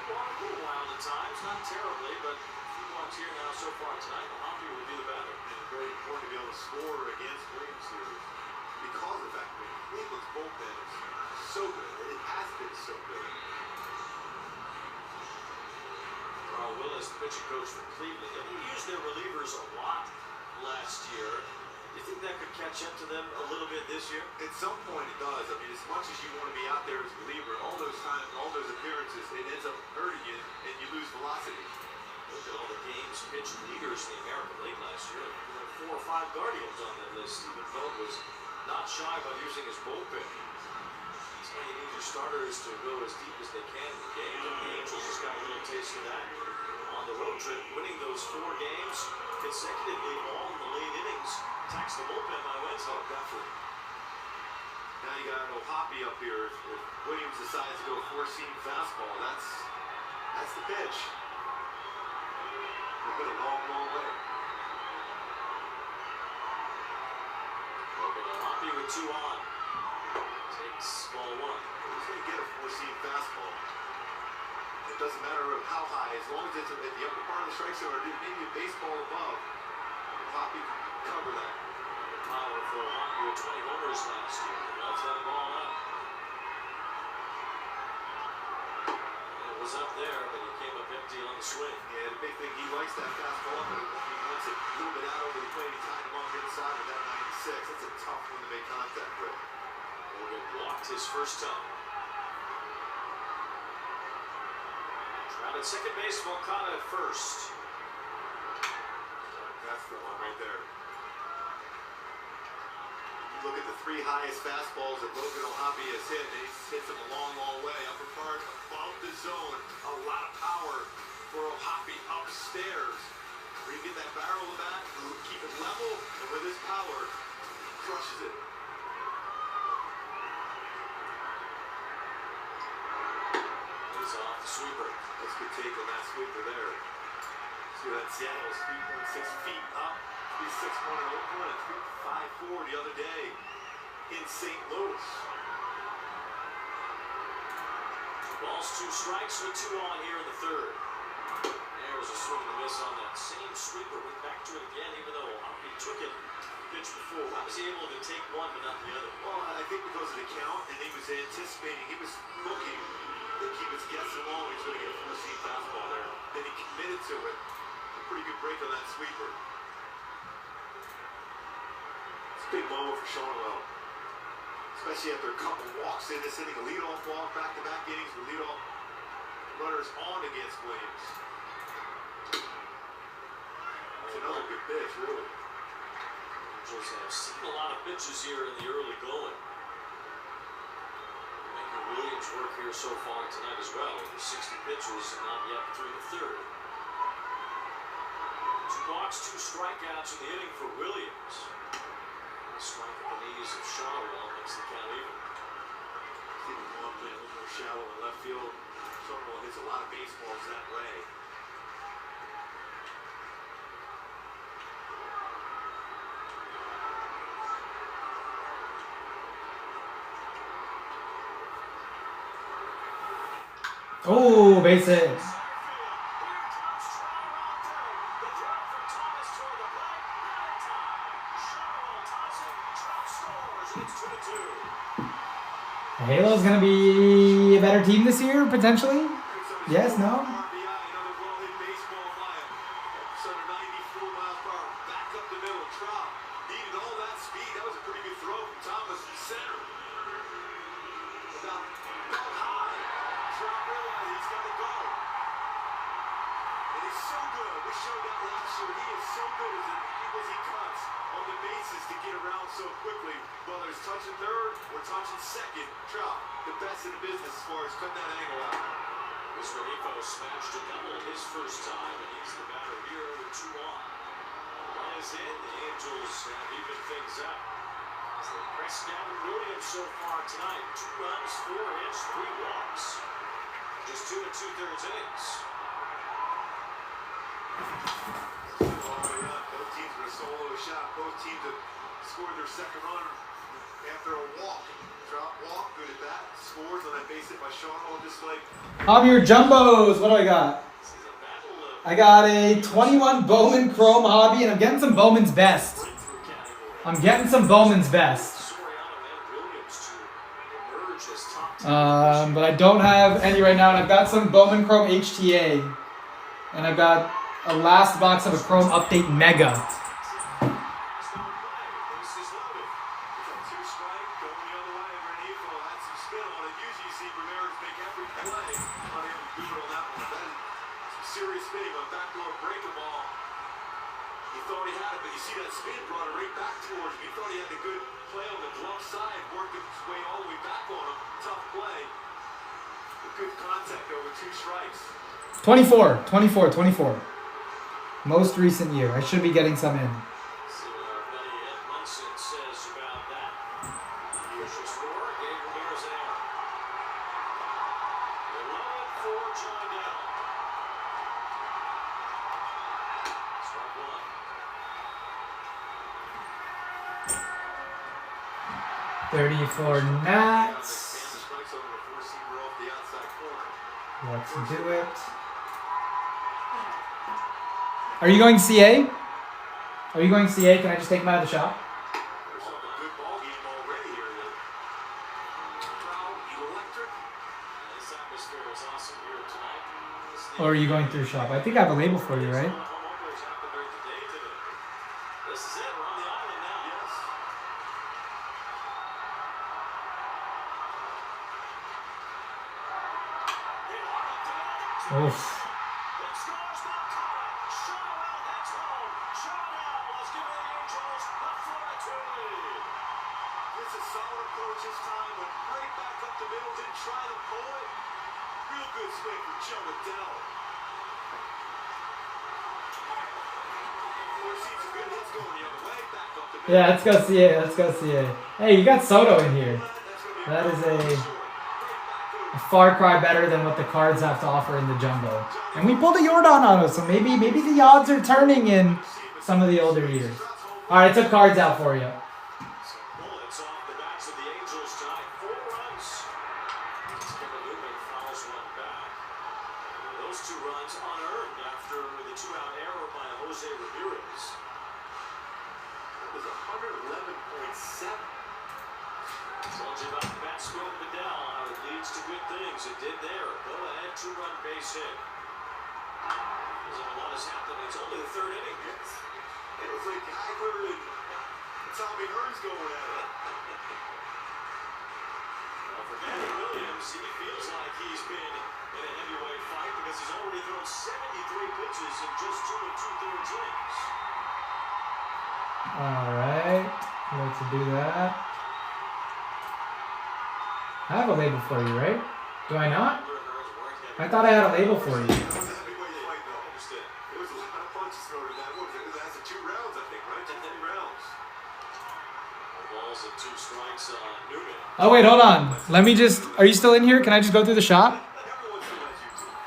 little wild at times, not terribly, but a few walks here now so far tonight. Hoppy will be the batter. And very important to be able to score against Williams here because of the fact that Cleveland's bullpen is so good. It has been so good. Carl Willis, the pitching coach for Cleveland, and he used their relievers a lot last year. Do you think that could catch up to them a little bit this year? At some point it does. I mean, as much as you want to be out there as a reliever, all those times, all those appearances, it ends up hurting you and you lose velocity. Look at all the games pitched leaders in the American League last year. There were 4 or 5 Guardians on that list. Stephen Vogt was not shy about using his bullpen. That's why you need your starters to go as deep as they can in the game. And the Angels just got a little taste of that on the road trip, winning those 4 games consecutively, all in the late innings. Tax the bullpen by Wednesday. Oh, definitely. Now you got Hoppy up here. If Williams decides to go 4-seam fastball, that's the pitch. We've been a long, long way. Hoppy with 2 on. Takes ball 1. He's going to get a 4-seam fastball. It doesn't matter how high, as long as it's at the upper part of the strike zone or maybe a baseball above. Hoppy can cover that. The power for Hoppy with 20 homers last year. Melts that ball up. It was up there, but he came up empty on the swing. Yeah, the big thing, he likes that fastball up, but he wants it a little bit out over the plate. He tied him off inside with that 96. That's a tough one to make contact with. Morgan blocked his first time. Trout at second base, Moncada at first. That's the one right there. You look at the 3 highest fastballs that Logan O'Hoppe has hit, and he's hit them a long, long way. Upper part, above the zone. A lot of power for O'Hoppe upstairs. Where you get that barrel of that, keep it level, and with his power, crushes it. He's off the sweeper. That's a good take on that sweeper there. See that Seattle's 3.6 feet up 3-6-1 in Oakland and 3-5-4 the other day in St. Louis. Balls 2 strikes with 2 on here in the third. There was a swing and a miss on that same sweeper. Went back to it again, even though he took it pitch before. Why was he able to take one but not the other? Well, I think because of the count, and he was anticipating, he was looking to keep his guessing along. He's going to get a 4-seam fastball there. Then he committed to it. A pretty good break on that sweeper. It's a big moment for Shonwell. Especially after a couple walks in this inning. A leadoff walk, back-to-back innings with leadoff runners on against Williams. That's another good pitch, really. Angels have seen a lot of pitches here in the early going. Making Williams work here so far tonight as well. Over 60 pitches and not yet through the third. 2 walks, 2 strikeouts in the inning for Williams. A strike at the knees of Shonwell makes the count even. Stephen Kwan playing a little more shallow in left field. Shonwell hits a lot of baseballs that way. Oh, base hit. Halo's gonna be a better team this year, potentially? Yes, no? Hobby or Jumbos, what do I got? I got a 21 Bowman Chrome Hobby, and I'm getting some Bowman's Best. I'm getting some Bowman's Best. But I don't have any right now, and I've got some Bowman Chrome HTA. And I've got a last box of a Chrome Update Mega. Good contact over 2 strikes. 24. Most recent year. I should be getting some in. $34 Nats. Let's do it. Are you going CA? Are you going CA? Can I just take him out of the shop? Or are you going through shop? I think I have a label for you, right? Oof. Yeah, let's go CA. Let's go CA. Hey, you got Soto in here. That is a far cry better than what the cards have to offer in the jumbo. And we pulled a Yordan auto, so maybe the odds are turning in some of the older years. All right, I took cards out for you. Bullets off the backs of the Angels tonight. 4 runs. Kevin Newman fouls one back. Those 2 runs unearned after the 2-out error by Jose Ramirez. That was 111.7. Told you about the bat spin of Bedell, how it leads to good things. It did there. Go ahead, 2-run base hit. A lot has happened. It's only the 3rd inning. It was like Geiger and Tommy Hearns going at it. Well, for Danny Williams, he feels like he's been in a heavyweight fight because he's already thrown 73 pitches in just 2 2/3 innings. All right, let's do that. I have a label for you, right? Do I not? I thought I had a label for you. Oh wait, hold on. Let me just. Are you still in here? Can I just go through the shop?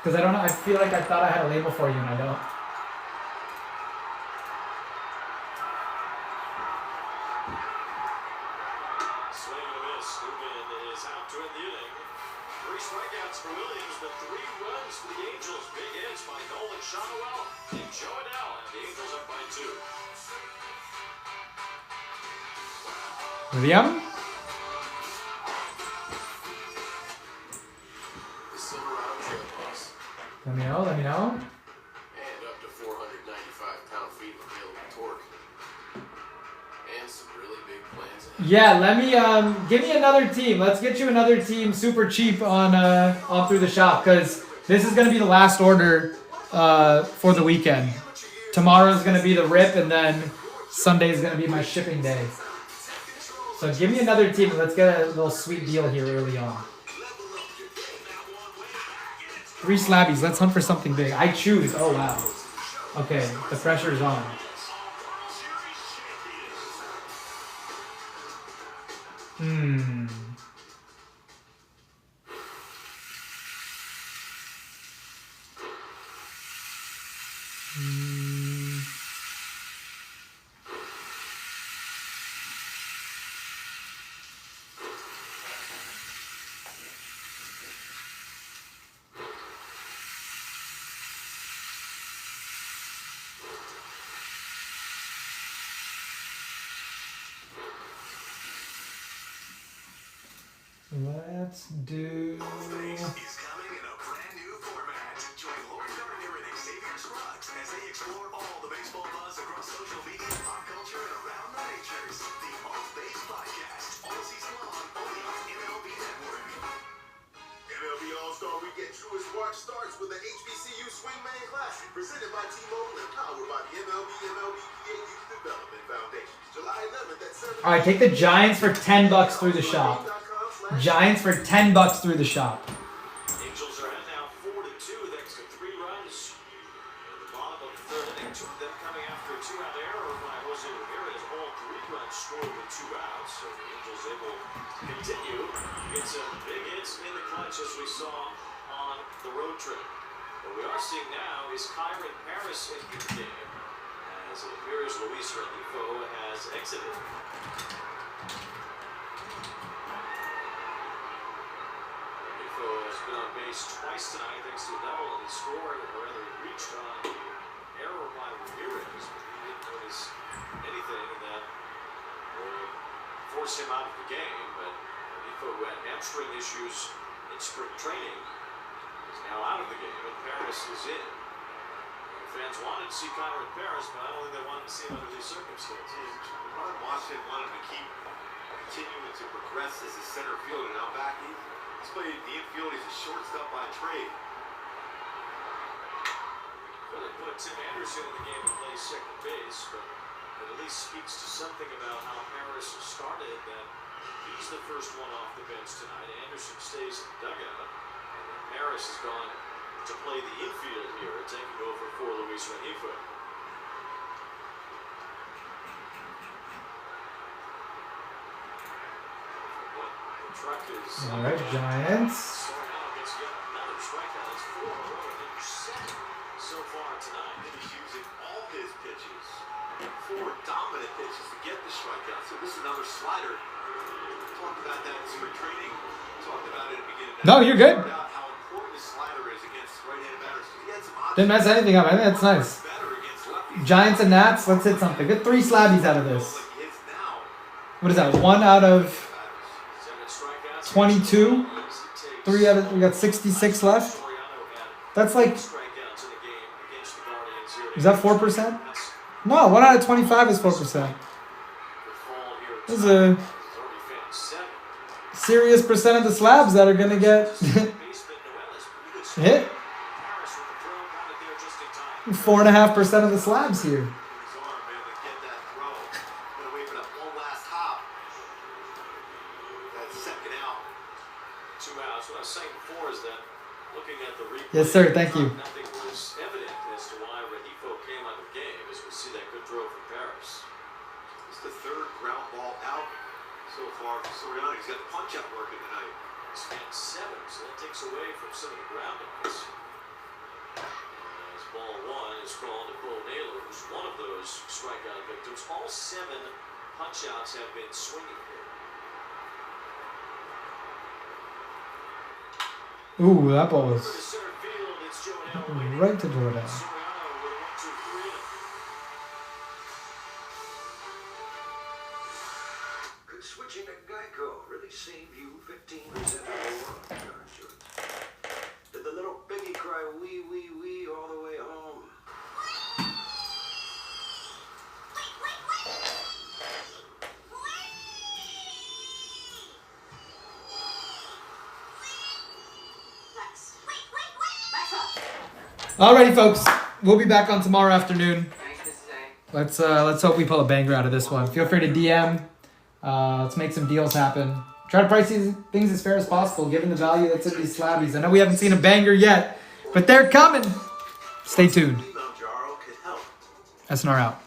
Because I don't know. I feel like I thought I had a label for you and I don't. Swing and a miss. Newman is out to end the inning. 3 strikeouts for Williams, but 3 runs for the Angels. Big hits by Nolan Shotwell and Joe Adell, and the Angels up by 2. William? The Silverado Trail Boss. Let me know, let me know. And up to 495 pound-feet of available torque. And some really big plans ahead. Yeah, let me give me another team. Let's get you another team super cheap on through the shop, because this is gonna be the last order for the weekend. Tomorrow's gonna be the rip, and then Sunday is gonna be my shipping day. So give me another team and let's get a little sweet deal here early on. 3 slabbies. Let's hunt for something big. I choose. Oh wow. Okay, the pressure's on. Hmm. Let's do. Face is coming in a brand new format. Join Lauren Gardner and Xavier Scruggs as they explore all the baseball buzz across social media, pop culture, and around the majors. The Off Base Podcast, all season long, only on MLB Network. MLB All-Star Weekend Truist March starts with the HBCU Swingman Classic, presented by T-Mobile and powered by the MLB Youth Development Foundation. July 11th at 7. All right, take the Giants for $10 through the shop. Giants for $10 through the shop. Angels are ahead now 4-2 thanks to 3 runs. At the bottom of the 3rd inning, 2 of them coming after a 2-out error by Jose Ramirez. All 3 runs scored with 2 outs, so the Angels able to continue. Get some big hits in the clutch as we saw on the road trip. What we are seeing now is Kyron Paris in the game, as it appears Luis Rengifo has exited. Has been on base twice tonight thanks to a double, and he scored, or rather he reached on the error by Ramirez, but he didn't notice anything that would force him out of the game. But Rengifo, who had hamstring issues in spring training, is now out of the game, and Paris is in. Fans wanted to see Kyron Paris, but I don't think they wanted to see him under these circumstances. Ron Washington wanted to keep continuing to progress as a center fielder. Now back, he's played the infield. He's a shortstop by trade. Well, they put Tim Anderson in the game to play second base, but it at least speaks to something about how Paris started, that he's the first one off the bench tonight. Anderson stays in the dugout, and then Paris has gone to play the infield here, taking over for Luis Rengifo. Truck is All right, Giants. Soriano gets yet another strikeout. It's 4 over 7. so far tonight. And he's using all his pitches, 4 dominant pitches to get the strikeout. So this is another slider. Talked about that in spring training. Talked about it at the beginning. No, you're good. About how important the slider is against right-handed batters. He had some Didn't mess anything up. I think that's nice. Giants and Nats, let's hit something. Get 3 slabbies out of this. What is that? 1 out of 22? 3 out of, we got 66 left. That's like, is that 4%? No, 1 out of 25 is 4%. There's a serious percent of the slabs that are going to get hit. 4.5% of the slabs here. Yes, sir. Thank you. Nothing was evident as to why Rengifo came out of the game, as we see that good throw from Paris. It's the 3rd ground ball out so far for Soriano. He's got punch out working tonight. He's got 7, so that takes away from some of the ground balls. As ball 1 is called to Cole Naylor, who's one of those strikeout victims. All 7 punch outs have been swinging here. Ooh, that ball was right to Jordan. Could switching to Geico really save you 15% or more on car insurance? Did the little piggy cry wee wee wee all the way home? Alrighty, folks. We'll be back on tomorrow afternoon. Let's hope we pull a banger out of this one. Feel free to DM. Let's make some deals happen. Try to price these things as fair as possible, given the value that's in these slabbies. I know we haven't seen a banger yet, but they're coming. Stay tuned. SNR out.